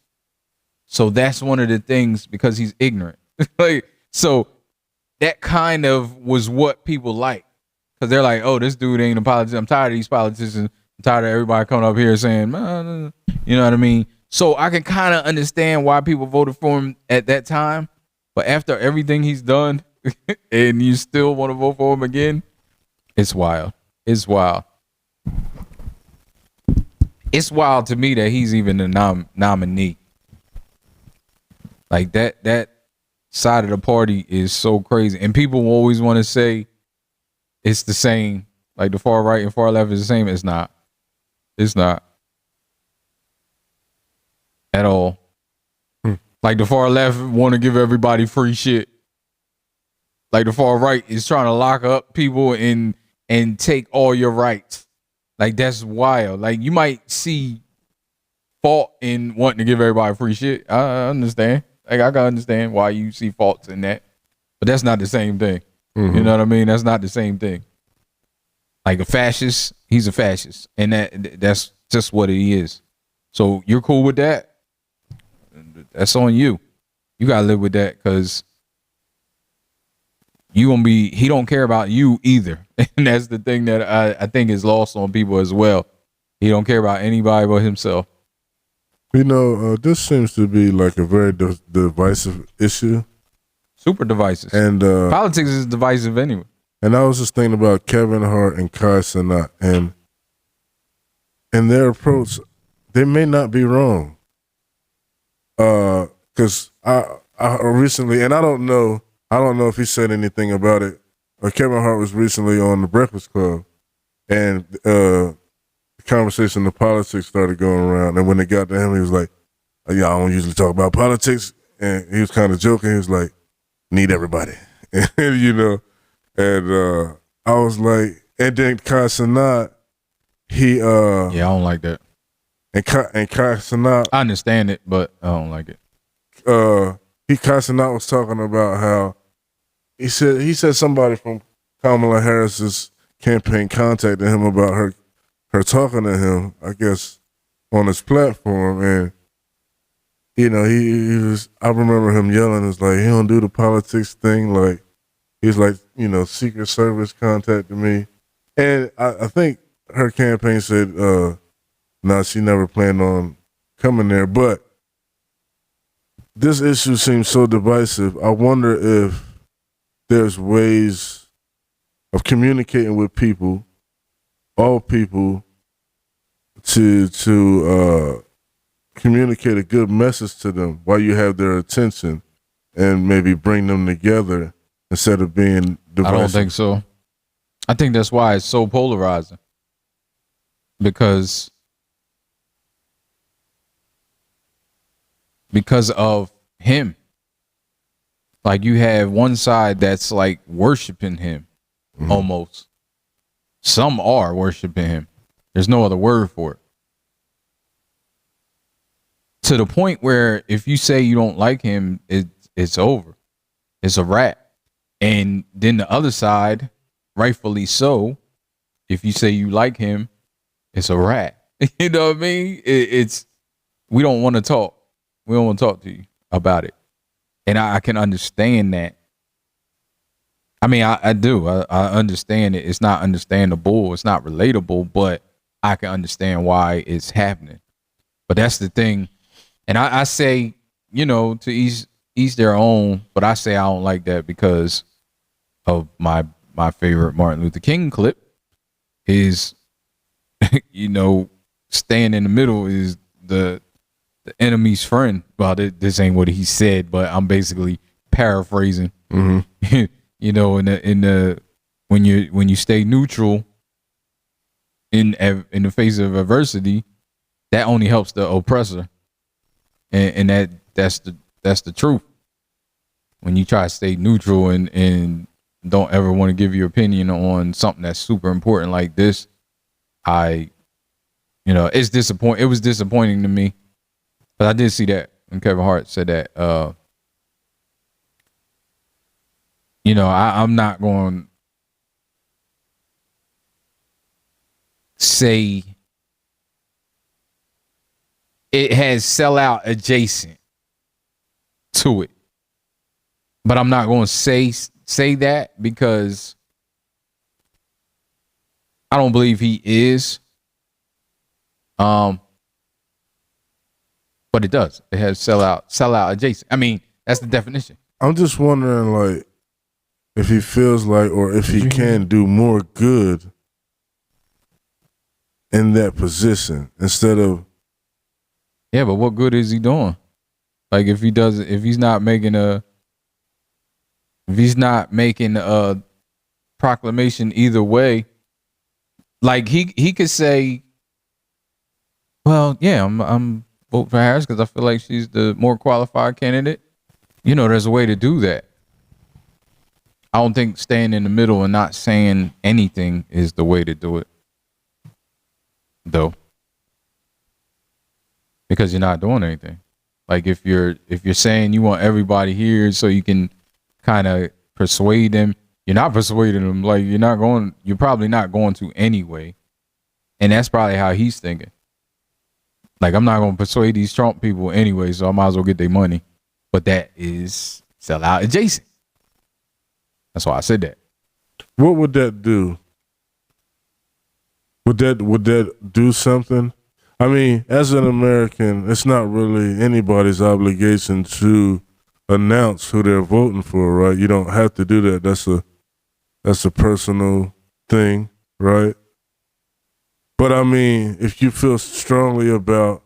So that's one of the things, because he's ignorant. Like, so that kind of was what people like, because they're like, oh, this dude ain't a politician. I'm tired of these politicians. I'm tired of everybody coming up here saying, you know what I mean? So I can kind of understand why people voted for him at that time. But after everything he's done and you still want to vote for him again, it's wild. It's wild. It's wild to me that he's even a nominee. Like, that side of the party is so crazy. And people always want to say it's the same. Like, the far right and far left is the same. It's not. It's not. At all. Like, the far left want to give everybody free shit. Like, the far right is trying to lock up people and take all your rights. Like, that's wild. Like, you might see fault in wanting to give everybody free shit. I understand. Like, I can understand why you see faults in that. But that's not the same thing. You know what I mean? That's not the same thing. Like, a fascist, he's a fascist. And that's just what he is. So you're cool with that? That's on you. You gotta live with that, because he don't care about you either. And that's the thing that I think is lost on people as well. He don't care about anybody but himself. You know, this seems to be like a very divisive issue. Super divisive. And politics is divisive anyway. And I was just thinking about Kevin Hart and Kai Cenat, and their approach, they may not be wrong. Because I recently, and I don't know if he said anything about it. Kevin Hart was recently on the Breakfast Club, and the conversation of politics started going around. And when it got to him, he was like, "Yeah, I don't usually talk about politics," and he was kind of joking. He was like, "Need everybody," and, you know. And I was like, and then Kai Cenat, he yeah, I don't like that. and cussing out. I understand it, but I don't like it. He cussing out was talking about how he said somebody from Kamala Harris's campaign contacted him about her talking to him, I guess, on his platform, and he was. I remember him yelling, "It's like he don't do the politics thing." Like he's like, Secret Service contacted me, and I think her campaign said, "No, she never planned on coming there." But this issue seems so divisive. I wonder if there's ways of communicating with people, all people, to communicate a good message to them while you have their attention and maybe bring them together instead of being divisive. I don't think so. I think that's why it's so polarizing. Because of him. Like you have one side that's like worshiping him almost. Some are worshiping him. There's no other word for it. To the point where if you say you don't like him, it's over. It's a wrap. And then the other side, rightfully so, if you say you like him, it's a wrap. You know what I mean? We don't want to talk. We don't want to talk to you about it. And I can understand that. I mean, I do. I understand it. It's not understandable. It's not relatable, but I can understand why it's happening. But that's the thing. And I say, to each their own, but I say I don't like that because of my favorite Martin Luther King clip is, staying in the middle is the enemy's friend. Well, this ain't what he said, but I'm basically paraphrasing. Mm-hmm. When you stay neutral in the face of adversity, that only helps the oppressor, and that's the truth. When you try to stay neutral and don't ever want to give your opinion on something that's super important like this, it's disappointing. It was disappointing to me, but I did see that when Kevin Hart said that. I'm not going to say it has sellout adjacent to it, but I'm not going to say that because I don't believe he is. But it does. It has sellout adjacent. I mean, that's the definition. I'm just wondering, like, if he feels like, or if he can do more good in that position instead of. Yeah, but what good is he doing? Like, if he's not making a proclamation either way, like he could say, well, yeah, I'm voting for Harris because I feel like she's the more qualified candidate. There's a way to do that. I don't think staying in the middle and not saying anything is the way to do it, though, because you're not doing anything. Like if you're saying you want everybody here so you can kind of persuade them, you're not persuading them. Like you're probably not going to anyway, and that's probably how he's thinking. Like, I'm not going to persuade these Trump people anyway, so I might as well get their money. But that is sellout adjacent. That's why I said that. What would that do? Would that do something? I mean, as an American, it's not really anybody's obligation to announce who they're voting for, right? You don't have to do that. That's a personal thing, right? But I mean, if you feel strongly about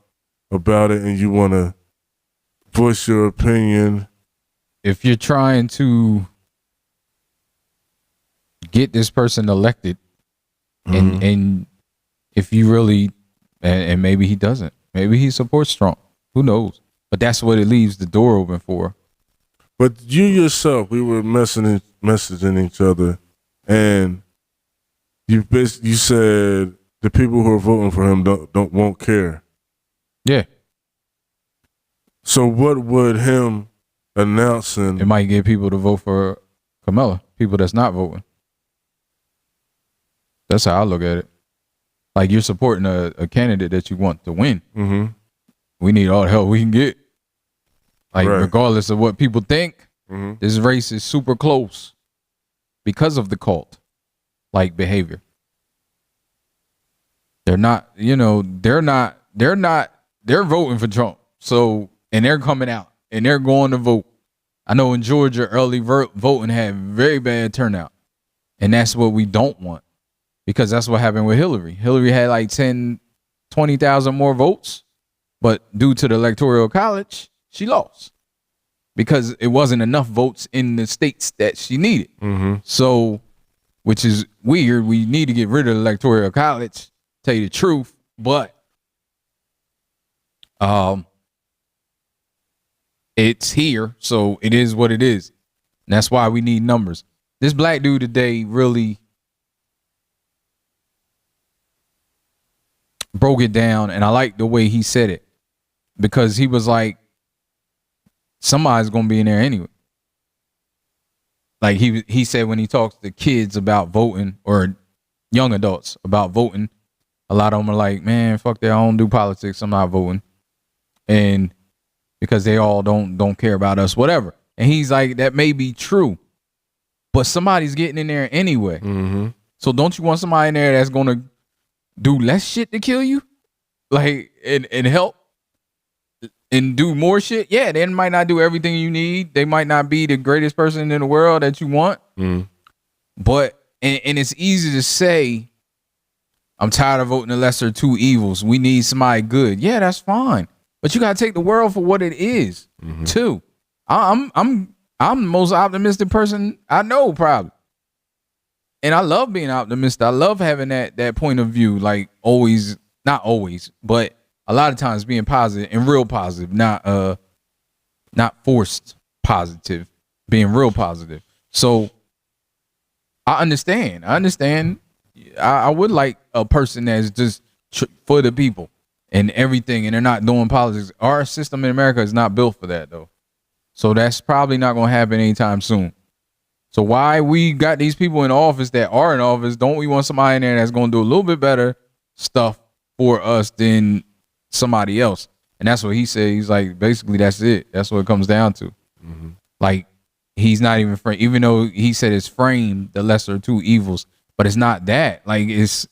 it and you want to voice your opinion, if you're trying to get this person elected, and if you really, and maybe he doesn't, maybe he supports Trump, who knows? But that's what it leaves the door open for. But you yourself, we were messaging each other, and you said the people who are voting for him won't care. Yeah. So what would him announcing? It might get people to vote for Kamala, people that's not voting. That's how I look at it. Like, you're supporting a candidate that you want to win. Mm-hmm. We need all the help we can get. Like, Right. regardless of what people think, this race is super close because of the cult-like behavior. They're not, they're voting for Trump. So, and they're coming out and they're going to vote. I know in Georgia, early voting had very bad turnout. And that's what we don't want, because that's what happened with Hillary. Hillary had like 10, 20,000 more votes, but due to the Electoral College, she lost because it wasn't enough votes in the states that she needed. So, which is weird. We need to get rid of the Electoral College, tell you the truth, but it's here, so it is what it is. And that's why we need numbers. This black dude today really broke it down, and I like the way he said it, because he was like, somebody's gonna be in there anyway. Like he said, when he talks to kids about voting, or young adults about voting, a lot of them are like, man, fuck that, I don't do politics, I'm not voting. And because they all don't care about us, whatever. And he's like, that may be true, but somebody's getting in there anyway. So don't you want somebody in there that's gonna do less shit to kill you, like, and help and do more shit? Yeah, they might not do everything you need. They might not be the greatest person in the world that you want. But and it's easy to say, I'm tired of voting the lesser of two evils. We need somebody good. Yeah, that's fine. But you gotta take the world for what it is, too. I'm the most optimistic person I know, probably. And I love being optimistic. I love having that point of view, like always, not always, but a lot of times being positive and real positive, not forced positive, being real positive. So I understand. I would like a person that's just for the people and everything, and they're not doing politics. Our system in America is not built for that, though. So that's probably not going to happen anytime soon. So why we got these people in office that are in office, don't we want somebody in there that's going to do a little bit better stuff for us than somebody else? And that's what he said. He's like, basically, that's it. That's what it comes down to. Like, he's not even framed, even though he said it's framed the lesser of two evils, but it's not that. Like, it's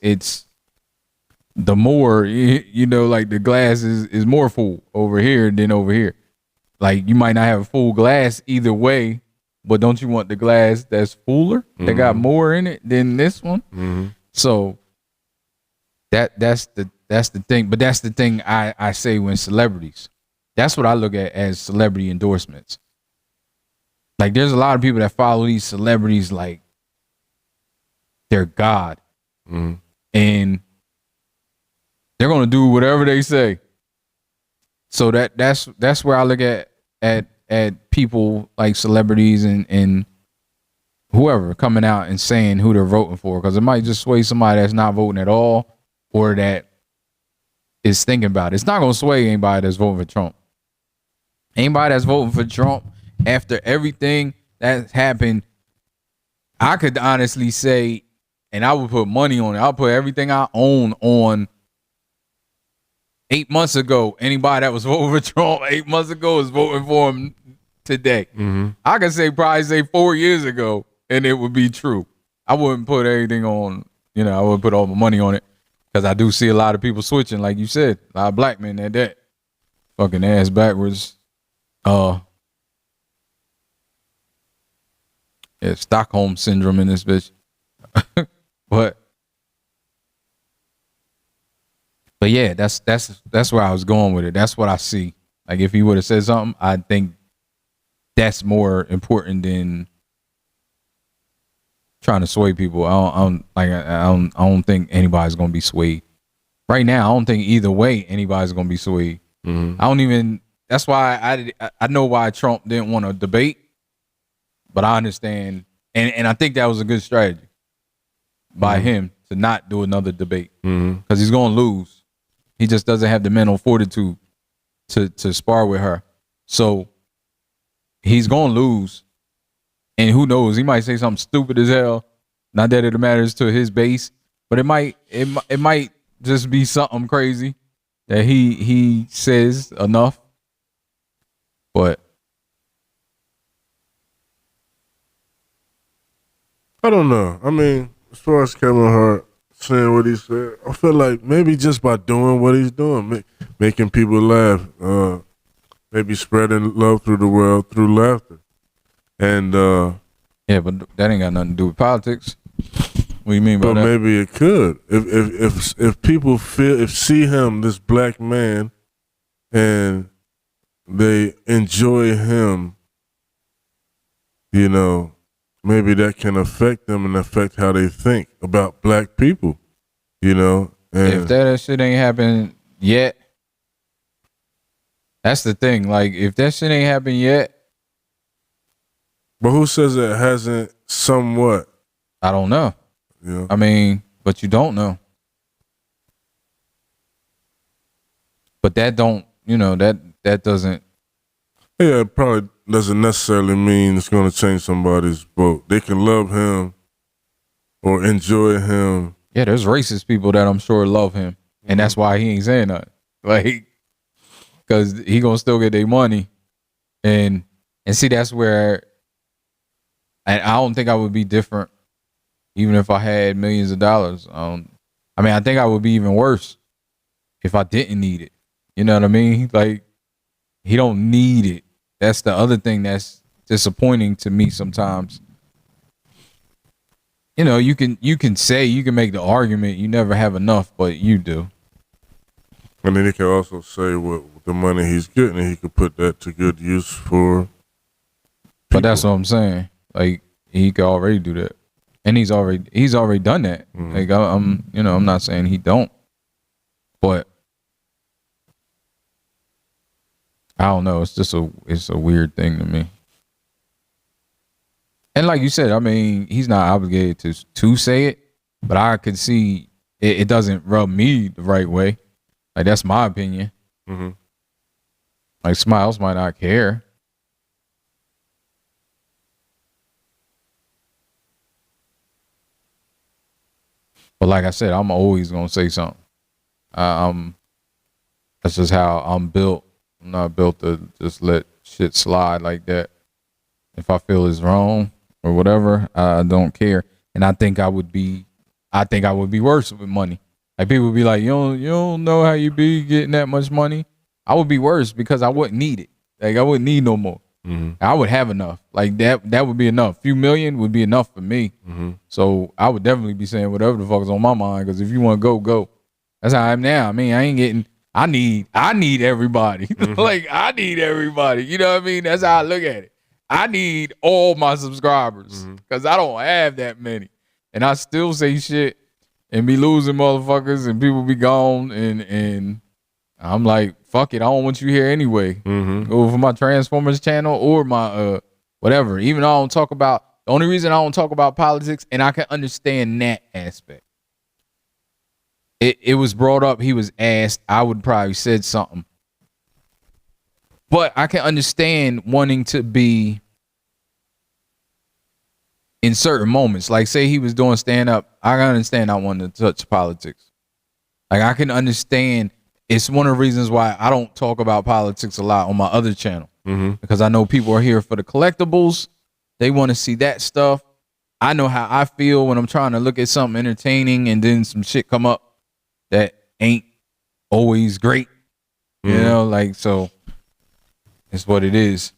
the more, like the glass is more full over here than over here. Like, you might not have a full glass either way, but don't you want the glass that's fuller, that got more in it than this one? So that's the thing. But that's the thing I say when celebrities. That's what I look at as celebrity endorsements. Like, there's a lot of people that follow these celebrities like they're God. And they're gonna do whatever they say. So that's where I look at people like celebrities and whoever coming out and saying who they're voting for, because it might just sway somebody that's not voting at all, or that is thinking about it. It's not gonna sway anybody that's voting for Trump. Anybody that's voting for Trump after everything that's happened, I could honestly say, and I would put money on it, I'll put everything I own on 8 months ago. Anybody that was voting for Trump 8 months ago is voting for him today. I could probably say 4 years ago, and it would be true. I wouldn't put anything on, I wouldn't put all my money on it, because I do see a lot of people switching, like you said, a lot of black men at that. Fucking ass backwards. Stockholm syndrome in this bitch. But yeah, that's where I was going with it. That's what I see. Like, if he would have said something, I think that's more important than trying to sway people. I don't think anybody's gonna be swayed right now. I don't think either way anybody's gonna be swayed. That's why I know why Trump didn't want to debate, but I understand, and I think that was a good strategy by him to not do another debate, because he's gonna lose. He just doesn't have the mental fortitude to spar with her. So he's gonna lose. And who knows? He might say something stupid as hell. Not that it matters to his base, but it might just be something crazy that he says enough. But I don't know. I mean, as far as Kevin Hart saying what he said, I feel like maybe just by doing what he's doing, making people laugh, maybe spreading love through the world through laughter. And yeah, but that ain't got nothing to do with politics. What do you mean by but that? maybe it could. If people see him, this black man, and they enjoy him, you know, maybe that can affect them and affect how they think about black people, you know. And If that shit ain't happened yet, that's the thing. Like, if that shit ain't happened yet, but who says it hasn't somewhat? I don't know. You know? I mean, but you don't know. But that don't, you know, that doesn't. Yeah, it probably doesn't necessarily mean it's going to change somebody's vote. They can love him or enjoy him. Yeah, there's racist people that I'm sure love him, and that's why he ain't saying nothing. Like, because he gonna still get their money, and see, that's where. And I don't think I would be different, even if I had millions of dollars. I mean, I think I would be even worse if I didn't need it. You know what I mean? Like, he don't need it. That's the other thing that's disappointing to me sometimes. You know, you can make the argument you never have enough, but you do. And then he can also say what the money he's getting, he could put that to good use for people. But that's what I'm saying. Like, he could already do that, and he's already done that. Mm-hmm. Like, I'm not saying he don't, but I don't know. It's just it's a weird thing to me. And like you said, I mean, he's not obligated to say it, but I could see it doesn't rub me the right way. Like, that's my opinion. Mm-hmm. Like, somebody else might not care. But like I said, I'm always gonna say something. That's just how I'm built. I'm not built to just let shit slide like that. If I feel it's wrong or whatever, I don't care. And I think I would be worse with money. Like, people would be like, you don't know how you be getting that much money. I would be worse because I wouldn't need it. Like, I wouldn't need no more. Mm-hmm. I would have enough. Like, that would be enough. A few million would be enough for me. Mm-hmm. So I would definitely be saying whatever the fuck is on my mind. Because if you want to go, go. That's how I am now. I mean, I need everybody. Mm-hmm. Like, I need everybody. You know what I mean? That's how I look at it. I need all my subscribers because I don't have that many. And I still say shit and be losing motherfuckers and people be gone. And I'm like, fuck it. I don't want you here anyway. Mm-hmm. Go for my Transformers channel or my whatever. Even though I don't talk about, the only reason I don't talk about politics, and I can understand that aspect. It was brought up. He was asked. I would probably said something. But I can understand wanting to be in certain moments. Like, say he was doing stand-up. I can understand not wanting to touch politics. Like, I can understand. It's one of the reasons why I don't talk about politics a lot on my other channel. Mm-hmm. Because I know people are here for the collectibles. They want to see that stuff. I know how I feel when I'm trying to look at something entertaining and then some shit come up that ain't always great. You know, like, so it's what it is.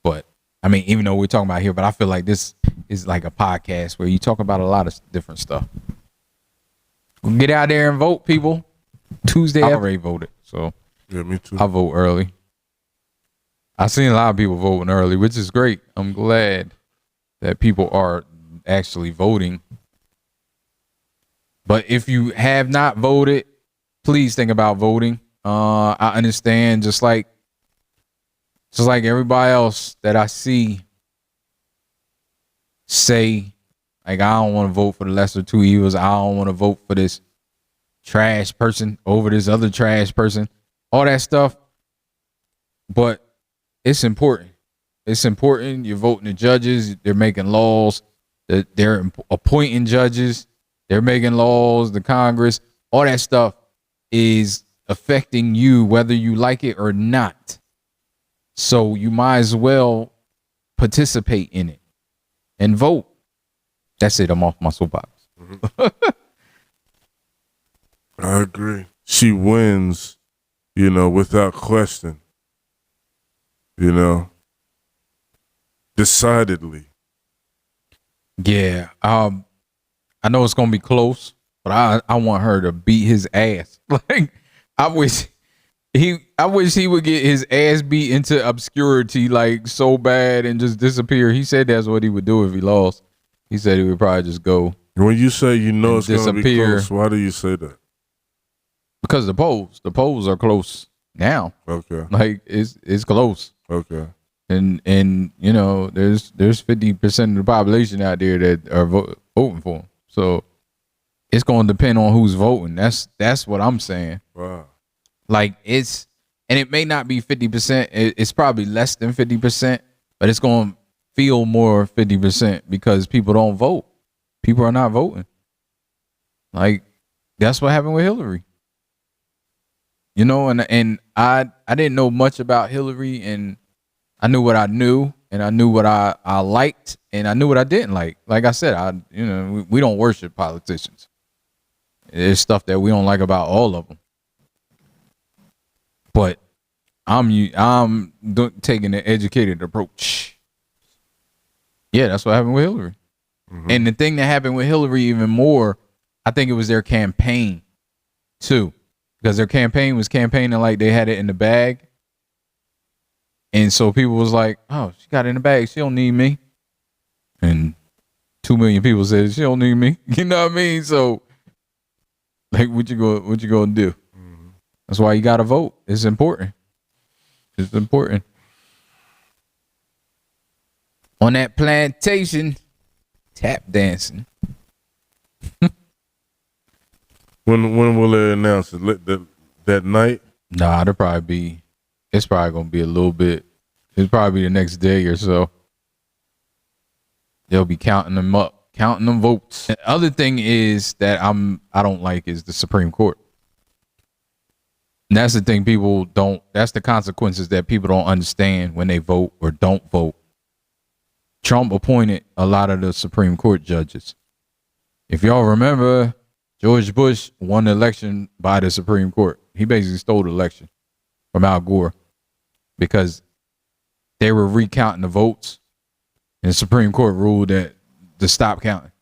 But I mean, even though we're talking about here, but I feel like this is like a podcast where you talk about a lot of different stuff. Get out there and vote, people. Tuesday, I already voted, so yeah, me too. I vote early. I've seen a lot of people voting early, which is great. I'm glad that people are actually voting. But if you have not voted, please think about voting. I understand, just like everybody else that I see say, like, I don't want to vote for the lesser two evils. I don't want to vote for this trash person over this other trash person. all that stuff. But it's important. It's important. You're voting the judges. They're making laws. They're appointing judges. They're making laws. The Congress, all that stuff is affecting you, whether you like it or not. So you might as well participate in it and vote. That's it. I'm off my soapbox. I agree. She wins, without question. Decidedly. Yeah. I know it's gonna be close, but I want her to beat his ass. Like, I wish he would get his ass beat into obscurity, like, so bad and just disappear. He said that's what he would do if he lost. He said he would probably just go. When you say it's going to be close, why do you say that? Because the polls are close now. Okay. Like, it's close. Okay. And there's 50% of the population out there that are voting for him. So it's going to depend on who's voting. That's what I'm saying. Wow. Like, and it may not be 50%. It's probably less than 50%, but it's going to feel more 50% because people don't vote. People are not voting. Like, that's what happened with Hillary. And I didn't know much about Hillary, and I knew what I knew, and I knew what I liked, and I knew what I didn't like. Like I said, we don't worship politicians. There's stuff that we don't like about all of them. But I'm taking the educated approach. Yeah, that's what happened with Hillary. Mm-hmm. And the thing that happened with Hillary even more, I think it was their campaign too. Because their campaign was campaigning like they had it in the bag. And so people was like, oh, she got it in the bag. She don't need me. And 2 million people said she don't need me. You know what I mean? So, like, what you gonna do? Mm-hmm. That's why you gotta vote. It's important. It's important. On that plantation, tap dancing. When will they announce it? That night? Nah, it's probably gonna be a little bit. It's probably the next day or so. They'll be counting them up, counting them votes. The other thing is that I don't like is the Supreme Court. And that's the thing that's the consequences that people don't understand when they vote or don't vote. Trump appointed a lot of the Supreme Court judges. If y'all remember, George Bush won the election by the Supreme Court. He basically stole the election from Al Gore because they were recounting the votes, and the Supreme Court ruled that to stop counting.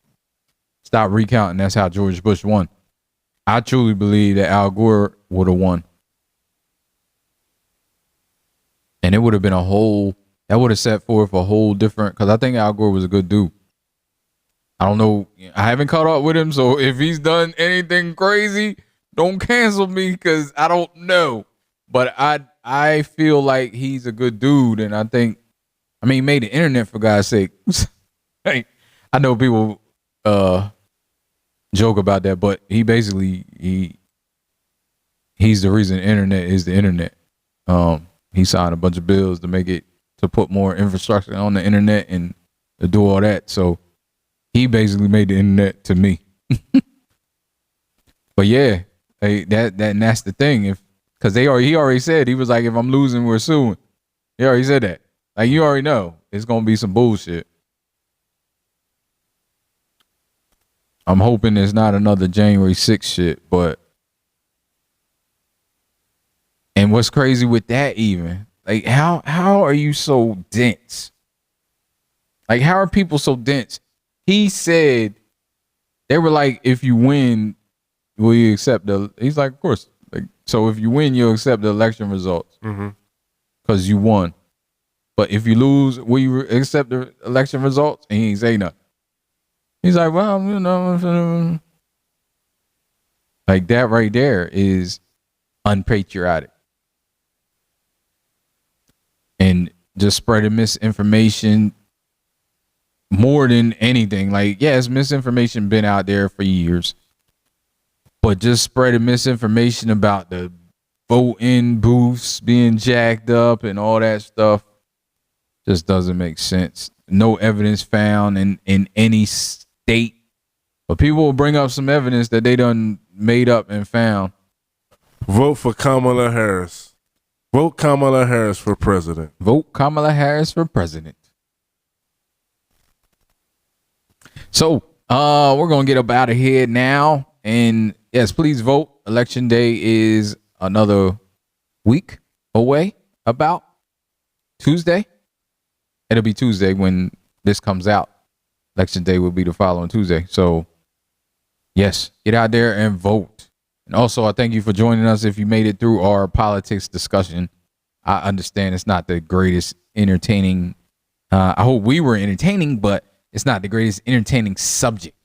Stop recounting. That's how George Bush won. I truly believe that Al Gore would have won. And it would have been that would have set forth a whole different, because I think Al Gore was a good dude. I don't know. I haven't caught up with him, so if he's done anything crazy, don't cancel me because I don't know. But I feel like he's a good dude, and he made the internet, for God's sake. Hey, I know people joke about that, but he basically he's the reason the internet is the internet. He signed a bunch of bills to put more infrastructure on the internet and to do all that. So he basically made the internet to me. But yeah, that's the thing. Because he already said, he was like, if I'm losing, we're suing. He already said that. Like, you already know it's gonna be some bullshit. I'm hoping it's not another January 6th shit, but. And what's crazy with that, even, like, how are you so dense? Like, how are people so dense? He said, they were like, if you win, will you accept he's like, of course. Like, so if you win, you'll accept the election results because you won. But if you lose, will you accept the election results? And he ain't say nothing. He's like, well, like, that right there is unpatriotic. And just spreading misinformation more than anything. Like, yes, misinformation been out there for years, but just spreading misinformation about the voting booths being jacked up and all that stuff just doesn't make sense. No evidence found in any state. But people will bring up some evidence that they done made up and found. Vote for Kamala Harris. Vote Kamala Harris for president. Vote Kamala Harris for president. So, we're going to get up out of here now. And yes, please vote. Election day is another week away, about Tuesday. It'll be Tuesday when this comes out. Election day will be the following Tuesday. So, yes, get out there and vote. And also, I thank you for joining us. If you made it through our politics discussion, I understand it's not the greatest entertaining. I hope we were entertaining, but it's not the greatest entertaining subject.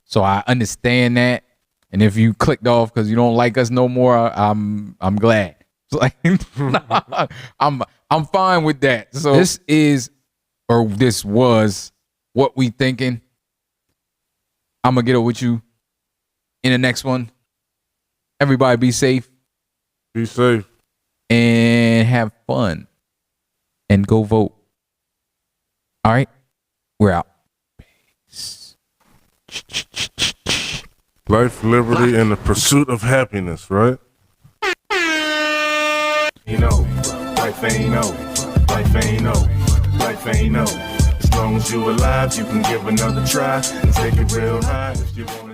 So I understand that. And if you clicked off because you don't like us no more, I'm glad. It's like, I'm fine with that. So this was what we thinking. I'm gonna get it with you in the next one. Everybody be safe. Be safe. And have fun. And go vote. All right? We're out. Peace. Life, liberty, and the pursuit of happiness, right? You know, life ain't over. Life ain't over. Life ain't over. As long as you alive, you can give another try and take it real high if you want it.